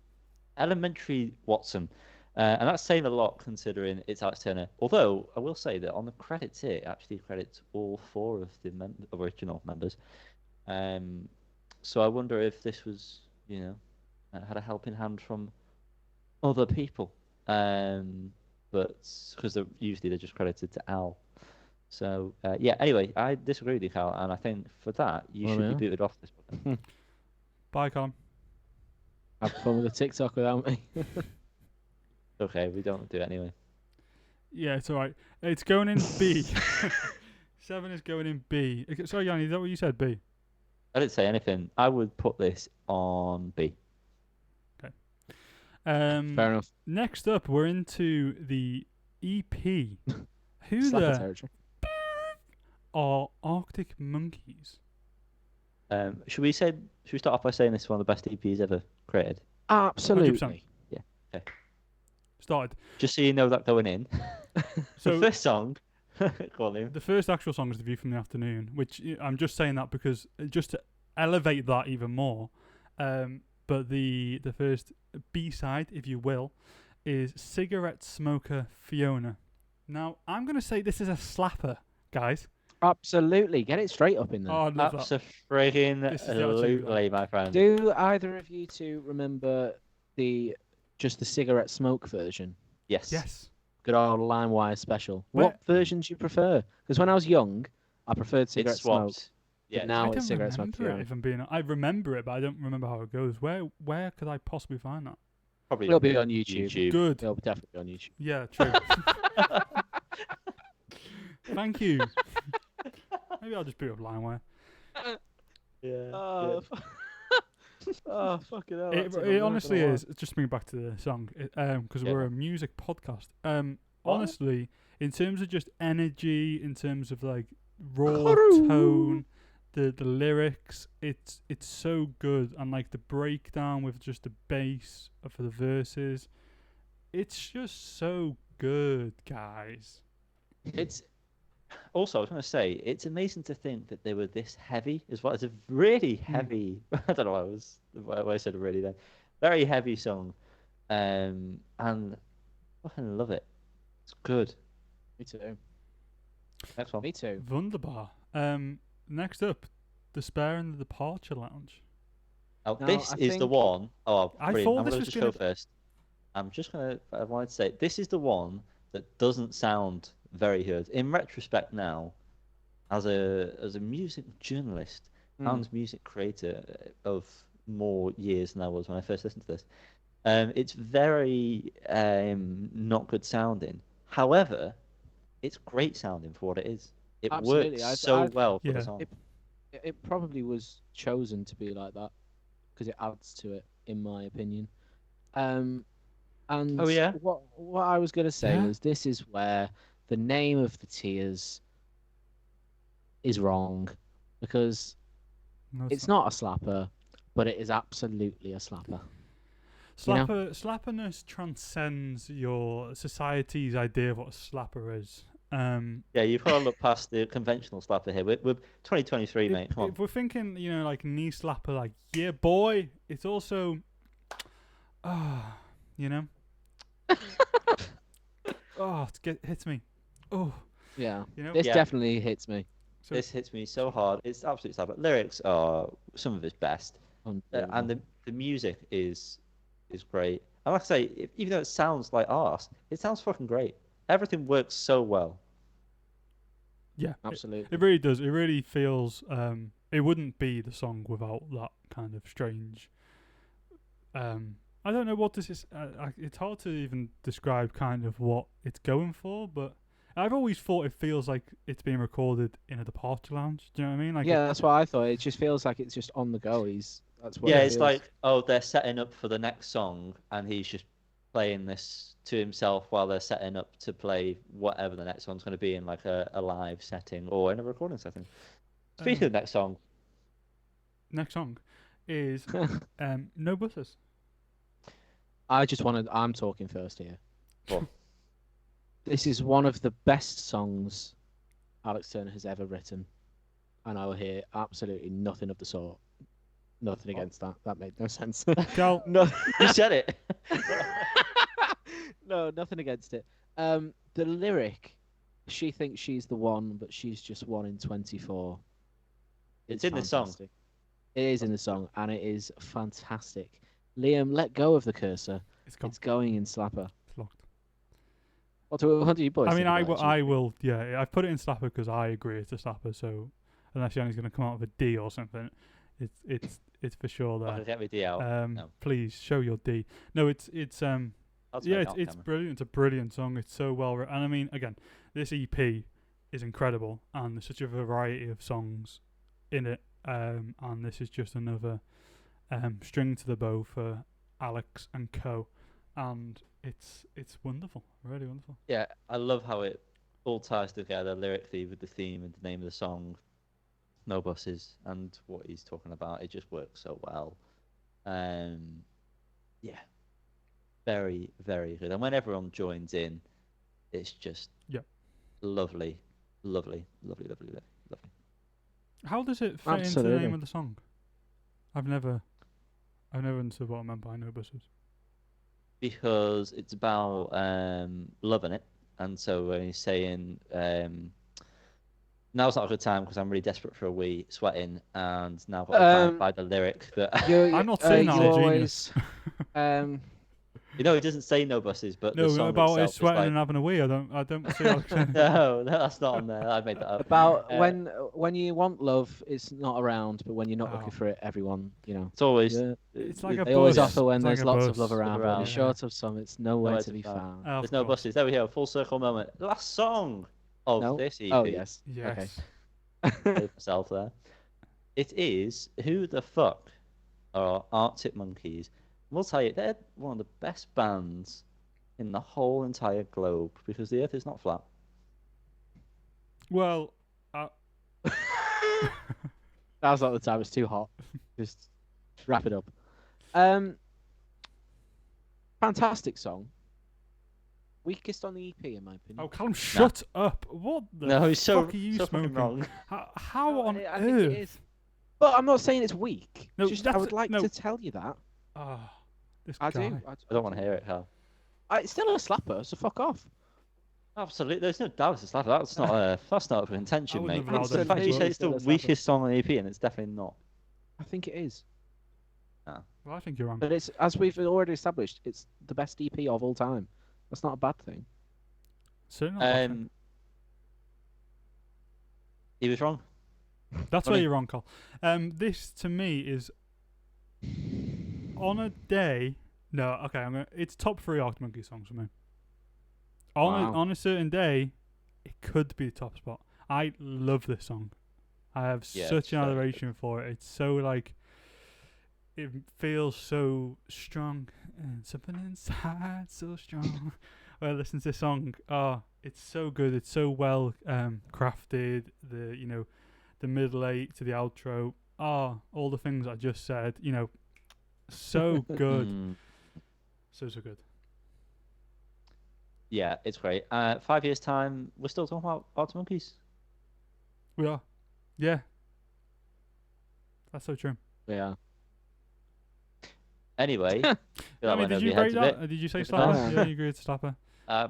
elementary Watson. And that's saying a lot considering it's Alex Turner. Although I will say that on the credits here, it actually credits all 4 of the original members. So I wonder if this was, had a helping hand from other people. But because usually they're just credited to Al. So yeah. Anyway, I disagree with you, Cal, and I think for that you should be booted off this one. Bye, Colin. Have fun with the TikTok without me. Okay, we don't do it anyway. Yeah, it's all right. It's going in B. 7 is going in B. Sorry, Yanni, is that what you said? B. I didn't say anything. I would put this on B. Okay. Fair enough. Next up, we're into the EP. Who Slapper the territory. are Arctic Monkeys? Should we start off by saying this is one of the best EPs ever created? Absolutely. 100%. Yeah. Okay. Started. Just so you know that going in. So the first song. Go on, Liam. the first actual song is The View from the Afternoon, which I'm just saying that because just to elevate that even more. But the first B-side, if you will, is Cigarette Smoker Fiona. Now, I'm going to say this is a slapper, guys. Absolutely. Get it straight up in there. Oh, I love that. This is the Absolutely, my friend. Do either of you two remember just the cigarette smoke version? Yes. Yes. Good old LimeWire special. Where- What version do you prefer? Because when I was young, I preferred It's cigarette smoke. swapped. Yeah. But now I it's don't cigarette smoke. remember it, if I'm being. I remember it, but I don't remember how it goes. Where could I possibly find that? Probably It'll be on YouTube. Good. It'll definitely be on YouTube. Yeah, true. Thank you. Maybe I'll just boot up LimeWire. Yeah. Oh, oh fucking hell. It honestly is. Just bring it back to the song, because we're a music podcast. Honestly, in terms of just energy, in terms of like raw tone, the lyrics, it's so good, and like the breakdown with just the bass for the verses, it's just so good, guys. It's also, I was going to say, it's amazing to think that they were this heavy as well. It's a really heavy. I don't know why I said really then. Very heavy song, and I fucking love it. It's good. Me too. Next one. Me too. Wunderbar. Next up, Despair in the Departure Lounge. Now, Now, this I is the think- one. Oh, I brilliant. thought I'm this going was to just gonna- go first. I wanted to say, this is the one that doesn't sound very good. In retrospect now, as a music journalist and music creator of more years than I was when I first listened to this, it's very not good sounding. However, it's great sounding for what it is. It Absolutely. works I- so I- well for Yeah. the song. It probably was chosen to be like that because it adds to it, in my opinion. And Oh, yeah? what I was gonna say Yeah. was this is where the name of the tears is wrong because No, it's not a slapper, but it is absolutely a slapper. you know? Slapperness transcends your society's idea of what a slapper is. Yeah, you've got to look past the conventional slapper here. We're 2023, mate. Come on. If we're thinking, like knee slapper, like yeah, boy, it's also, you know, hits me. Oh, Yeah, you know. this Yeah. definitely hits me. So, This hits me so hard. It's absolute slapper. Lyrics are some of his best. And the music is great. And like I say, even though it sounds like arse, it sounds fucking great. Everything works so well. yeah, Absolutely. it really does. It really feels. It wouldn't be the song without that kind of strange. I don't know what this is. It's hard to even describe kind of what it's going for, but I've always thought it feels like it's being recorded in a departure lounge. Do you know what I mean? Like Yeah, that's what I thought. It just feels like it's just on the go. That's what Yeah, it it's feels. like, oh, they're setting up for the next song, and he's just playing this to himself while they're setting up to play whatever the next one's going to be in, like a live setting or in a recording setting. Speaking of next song, next song is No Butters. I'm talking first here. Go on. This is one of the best songs Alex Turner has ever written, and I will hear absolutely nothing of the sort. Nothing against that. That made no sense. Cal, no, you said it. No, nothing against it. The lyric, she thinks she's the one, but she's just one in 24. It's in the song. fantastic. It is in the song, and it is fantastic. Liam, let go of the cursor. It's gone. It's going in Slapper. It's locked. What do you boys I mean, think about it? I will. Yeah, I've put it in Slapper because I agree it's a Slapper. So unless Yanni's going to come out with a D or something, it's for sure I'll there. get my D out. No. Please show your D. No, it's That's yeah, my it's camera. brilliant. It's a brilliant song. It's so well written. And I mean, again, this EP is incredible, and there's such a variety of songs in it. And this is just another string to the bow for Alex and co. And it's wonderful, really wonderful. Yeah, I love how it all ties together lyrically with the theme and the name of the song, No Buses, and what he's talking about. It just works so well. Yeah, very, very good. And when everyone joins in, it's just lovely, lovely, lovely, lovely, lovely, lovely. How does it fit into the Absolutely. name of the song? I've never understood what I meant by No Buses. Because it's about loving it, and so when he's saying now's not a good time because I'm really desperate for a wee, sweating, and now I've got to clarify the lyric that I'm not saying that, you I'm a always, you know, he doesn't say no buses, but the No, song about itself his sweating is and having a wee. I don't see Alex. no, that's not on there. I made that up. about when you want love, it's not around, but when you're not Oh. looking for it, everyone, It's always It's like a they always bus. offer when It's there's like a lots bus. of love around, but when Around. you're short of some, it's nowhere Nowhere to to be find. found. Of there's no course. buses. There we go. Full circle moment. Last song of No? this EP. Oh yes. Yes. Save myself there. It is Who the Fuck are Arctic Monkeys. We'll tell you, they're one of the best bands in the whole entire globe because the Earth is not flat. Well, Now's not the time. It's too hot. Just wrap it up. Fantastic song. Weakest on the EP, in my opinion. oh, Callum, shut up! What the No, he's so, fuck are you so fucking smoking? wrong. How No, on I earth? think it is. But I'm not saying it's weak. No, Just I that's- would like no. to tell you that. Ah, this I guy. do. I don't want to hear it, Hal. It's still a slapper, so fuck off. Absolutely, there's no doubt it's that. That's not a contention, wouldn't mate. have It's allowed the it fact to you be say it's the still a slapper. weakest song on the EP, and it's definitely not. I think it is. Well, I think you're wrong. But it's, as we've already established, it's the best EP of all time. That's not a bad thing. Certainly not a bad thing. He was wrong. That's funny. where you're wrong, Cole. This to me is on a day. No, okay, it's top 3 Arctic Monkey songs for me. Wow. On a certain day, it could be the top spot. I love this song. I have Yeah, such it's an very good. adoration for it. It's so like, it feels so strong and something inside so strong. When I listen to this song, it's so good. It's so well crafted. The middle 8 to the outro. All the things I just said. So good. Mm, So good. yeah, it's great. 5 years' time, we're still talking about Arctic Monkeys. We are. Yeah. That's so true. Yeah. Anyway, feel I like mean, went did over you your rate heads a bit. that? Did you say With the slapper? best. Yeah, you agree it's a slapper.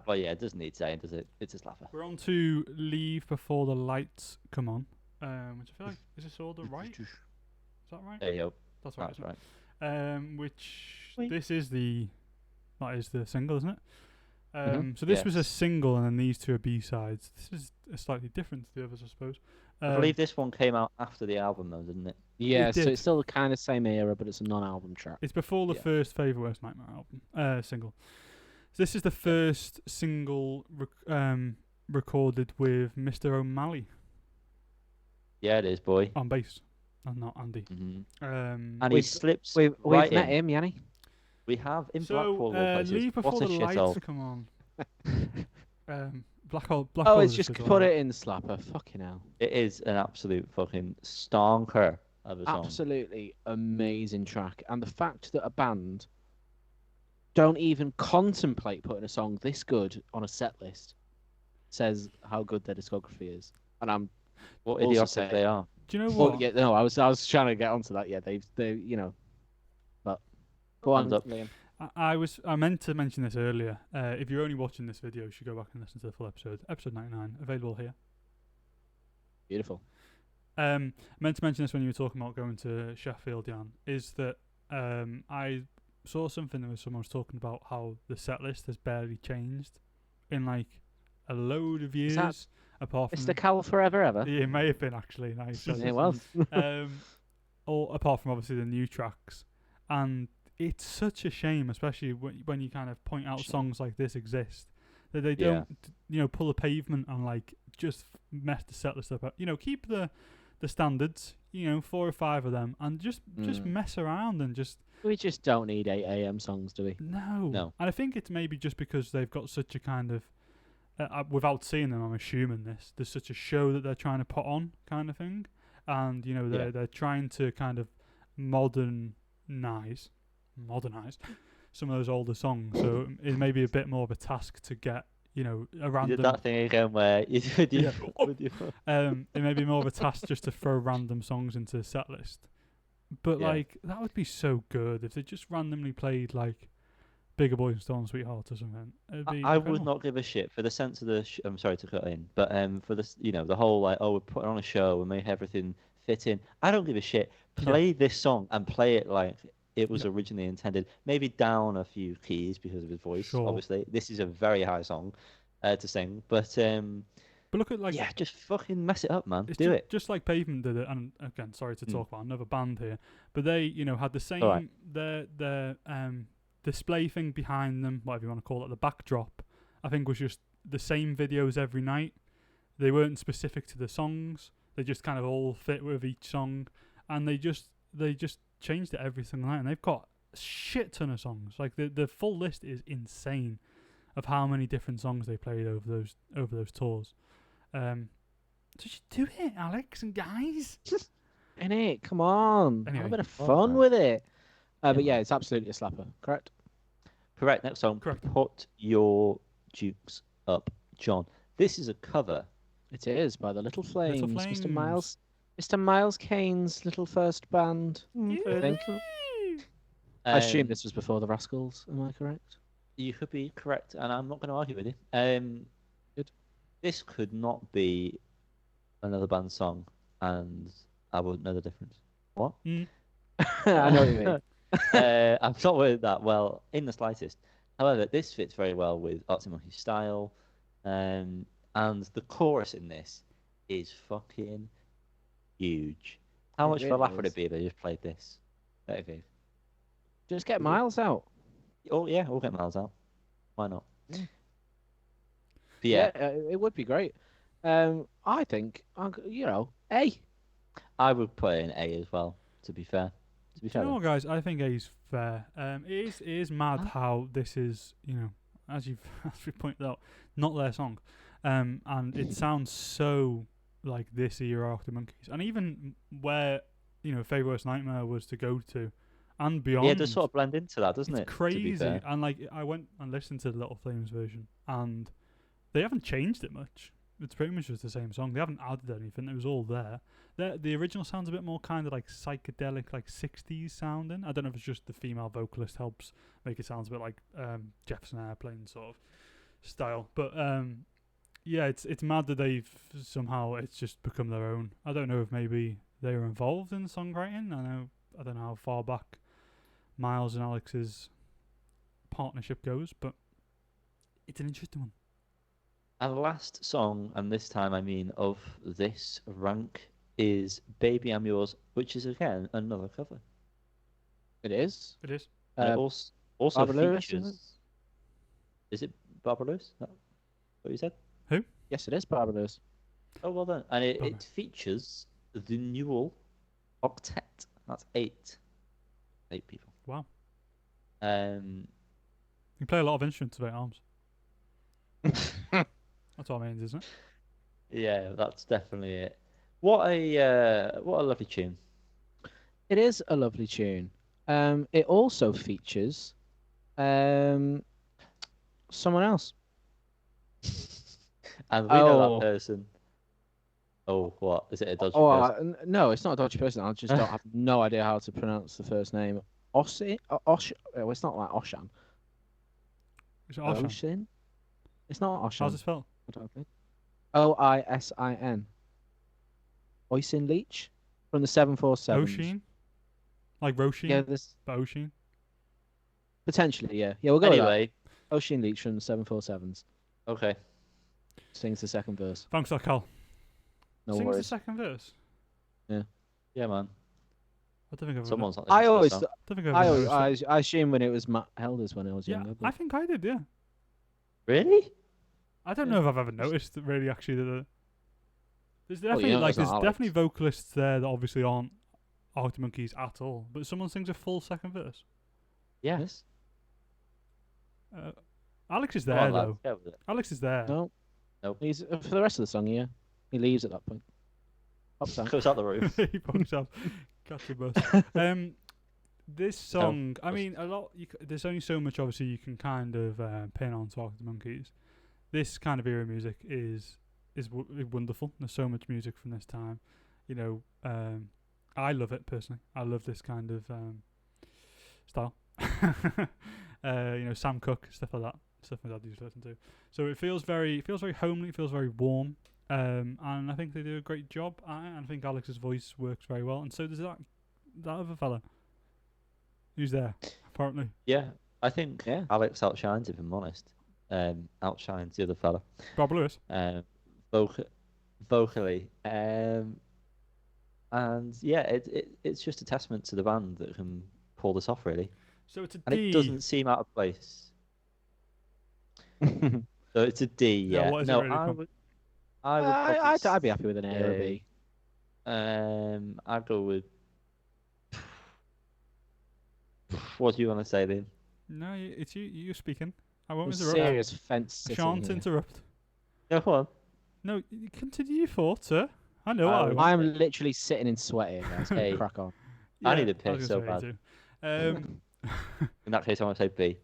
But yeah, it doesn't need saying, does it? It's a slapper. We're on to Leave Before the Lights Come On. Which I feel like, is this order right? Is that right? There you go. That's right. That's isn't right. it? Which Wait. that is the single, isn't it? Mhm. So this was a Yes. single, and then these two are B-sides. This is slightly different to the others, I suppose. I believe this one came out after the album, though, didn't it? Yeah, so did. it's still the kind of same era, but it's a non-album track. It's before the Yeah. first Favourite Worst Nightmare album, single. So this is the first single recorded with Mr. O'Malley Yeah, it is, boy. on bass, and not Andy. hmm Um, And he We've- slips We've right met in. him, Yanni. We have in so Blackpool, of all places. Leave Before What a the Lights shithole. Come On. Blackpool. Oh, it's is just good, put right? it in the slapper. Fucking hell. It is an absolute fucking stonker of a song. Absolutely amazing track. And the fact that a band don't even contemplate putting a song this good on a set list says how good their discography is. And I'm What also idiotic saying- they are. Do you know well, what? yeah, no, I was trying to get onto that. Yeah, they but go on, Thumbs up. Liam. I meant to mention this earlier. If you're only watching this video, you should go back and listen to the full episode. Episode 99, available here. Beautiful. I meant to mention this when you were talking about going to Sheffield, Jan. Is that I saw something where someone was talking about how the set list has barely changed in like a load of years. Apart from Mr. Cal Forever Ever. it may have been actually nice. It was. Or apart from obviously the new tracks, and it's such a shame, especially when you kind of point out songs like this exist, that they don't, pull a pavement and like just mess the set list up. Keep the standards, 4 or 5 of them, and just mess around and just. We just don't need 8 AM songs, do we? No. And I think it's maybe just because they've got such a kind of. Without seeing them, I'm assuming there's such a show that they're trying to put on, kind of thing, and they're trying to kind of modernize some of those older songs. So it may be a bit more of a task to get a random. You did that thing again where you did it may be more of a task just to throw random songs into the set list, but like that would be so good if they just randomly played like. Bigger Boys and Storm Sweetheart or something. I would not give a shit for the sense of the. I'm sorry to cut in, but for this, the whole like, we're putting on a show and make everything fit in. I don't give a shit. Play this song and play it like it was originally intended. Maybe down a few keys because of his voice. Sure. Obviously, this is a very high song to sing, but look at like just fucking mess it up, man. It just like Pavement did it. And again, sorry to talk about another band here, but they had the same their display thing behind them, whatever you want to call it, the backdrop, I think was just the same videos every night. They weren't specific to the songs. They just kind of all fit with each song, and they just changed it every single night. And they've got a shit ton of songs. Like the full list is insane of how many different songs they played over those tours. So just do it, Alex and guys. Innit? Come on, Anyway, have a bit of fun with it. But yeah, it's absolutely a slapper. Correct? Correct. Next song. Correct. Put Your Dukes Up, John. This is a cover. It is by the Little Flames. Little Flames. Mr. Miles Kane's little first band. I think. I assume this was before the Rascals. Am I correct? You could be correct, and I'm not going to argue with you. Good. This could not be another band song, and I wouldn't know the difference. What? I know what you mean. I'm not with that well in the slightest. However, this fits very well with Arctic Monkey's style, and the chorus in this is fucking huge. How much of a laugh would it be if they just played this? Just get Miles out. Oh yeah, we'll get Miles out. Why not? Yeah, it would be great. I think A. I would put it in A as well. To be fair. Do you know what, guys? I think A's fair. It is mad how this is, as we pointed out, not their song, and it sounds so like this era Arctic Monkeys, and even where Favourite Worst Nightmare was to go to, and beyond. Yeah, it does sort of blend into that, doesn't it? It's crazy, and like I went and listened to the Little Flames version, and they haven't changed it much. It's pretty much just the same song. They haven't added anything. It was all there. The original sounds a bit more kind of like psychedelic, like 60s sounding. I don't know if it's just the female vocalist helps make it sound a bit like Jefferson Airplane sort of style. But yeah, it's mad that they've somehow it's just become their own. I don't know if maybe they were involved in songwriting. I don't know how far back Miles and Alex's partnership goes, but it's an interesting one. And last song, and this time I mean of this rank, is Baby I'm Yours, which is again another cover. It is. It is. And it also Barbara features. Lewis, is it Barbara Lewis? Is that what you said? Who? Yes, it is Barbara Lewis. Oh, well done. And it features the Newell Octet. That's 8 people. Wow. You play a lot of instruments with 8 arms. That's what it means, isn't it? Yeah, that's definitely it. What a lovely tune. It is a lovely tune. It also features someone else. And we know that person. Oh, what? Is it a dodgy person? No, it's not a dodgy person. I just don't have no idea how to pronounce the first name Ossin? Oh, it's not like Oshan. Is it Oshan? Oisin? It's not Oshan. How's it spelled? I don't think. Oisin. Oisin Leach from the 747. Oshin? Like Roshin? Yeah, this But Oshin? potentially. Yeah, yeah. We'll go with Anyway, that. Oisin Leach from the 747s okay. sings the second verse. Thanks, Cal. No Sings the worries. second verse. Yeah, man. I don't think I've Someone's not I listening to always, this song. don't think I've I, ever always, noticed it. I assume when it was Matt Helders when I was Yeah, younger. I think I did, yeah. Really? I don't know if I've ever noticed that really actually that there's Well, definitely you know like it's not there's Alex. definitely vocalists there that obviously aren't Arctic Monkeys at all, but someone sings a full second verse. Yes. Alex is Come there on, lads, though. get with it. Alex is there. No, Nope. he's for the rest of the song. Yeah, he leaves at that point. Pops out. Goes out the roof. He pokes out. Catch a bus. This song, I mean, there's only so much obviously you can kind of pin on to Arctic Monkeys. This kind of era music is wonderful. There's so much music from this time. You know, I love it personally. I love this kind of style. You know, Sam Cooke, stuff like that. Stuff my dad used to listen to. So it feels very homely. It feels very warm. And I think they do a great job at it. And I think Alex's voice works very well. And so does that other fella. Who's there? Apparently. Yeah, I think Yeah. Alex outshines, if I'm honest. Outshines the other fella. Bob Lewis. Vocally. And yeah, it's just a testament to the band that can pull this off, really. So it's a And D. it doesn't seem out of place. So it's a D, Yeah, yeah. what is it No, really from? I would probably I'd be happy with an A or a B. I'd go with. What do you want to say, then? No, it's you. You're speaking. I won't There's interrupt. serious fence I sitting shan't here. interrupt. No, come on. No, continue your thought, sir. I know I I will- will. I'm literally sitting in sweat here, guys. Hey. Crack on. I need a I was piss gonna so say you bad. too. In that case, I want to say B.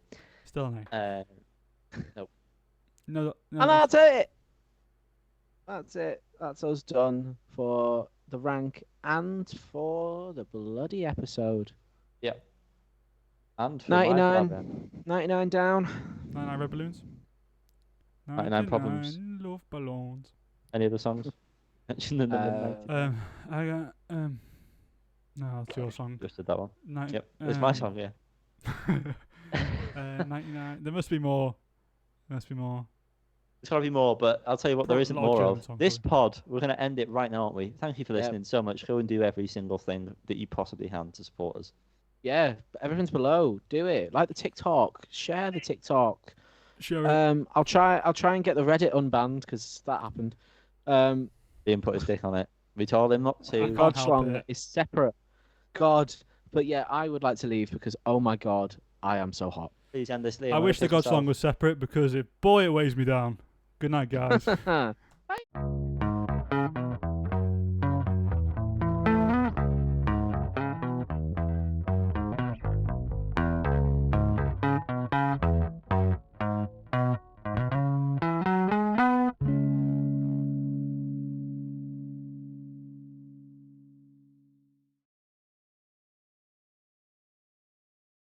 Still no. No. No, And that's it. That's it. That's us done for the rank and for the bloody episode. Yep. And for my 99, brother. 99 down. 99 red balloons. 99 problems. 99 love balloons. Any other songs? Mention the number 90. I got no, that's your song. Just did that one. Nin- Yep. It's my song, yeah. 99. There must be more. There's got to be more, but I'll tell you what, there Pro- isn't lot of more German of. songs, This probably. pod, we're going to end it right now, aren't we? Thank you for listening so much. Go and do every single thing that you possibly can to support us. Yeah, everything's below. Do it. Like the TikTok. Share the TikTok. Show it. I'll try and get the Reddit unbanned because that happened. Ian put his dick on it. We told him not I to. can't God help song it. is separate. God. But yeah, I would like to leave because oh my God, I am so hot. Please end this. Liam, I wanna wish the piss God yourself? song was separate because it weighs me down. Good night, guys. Bye.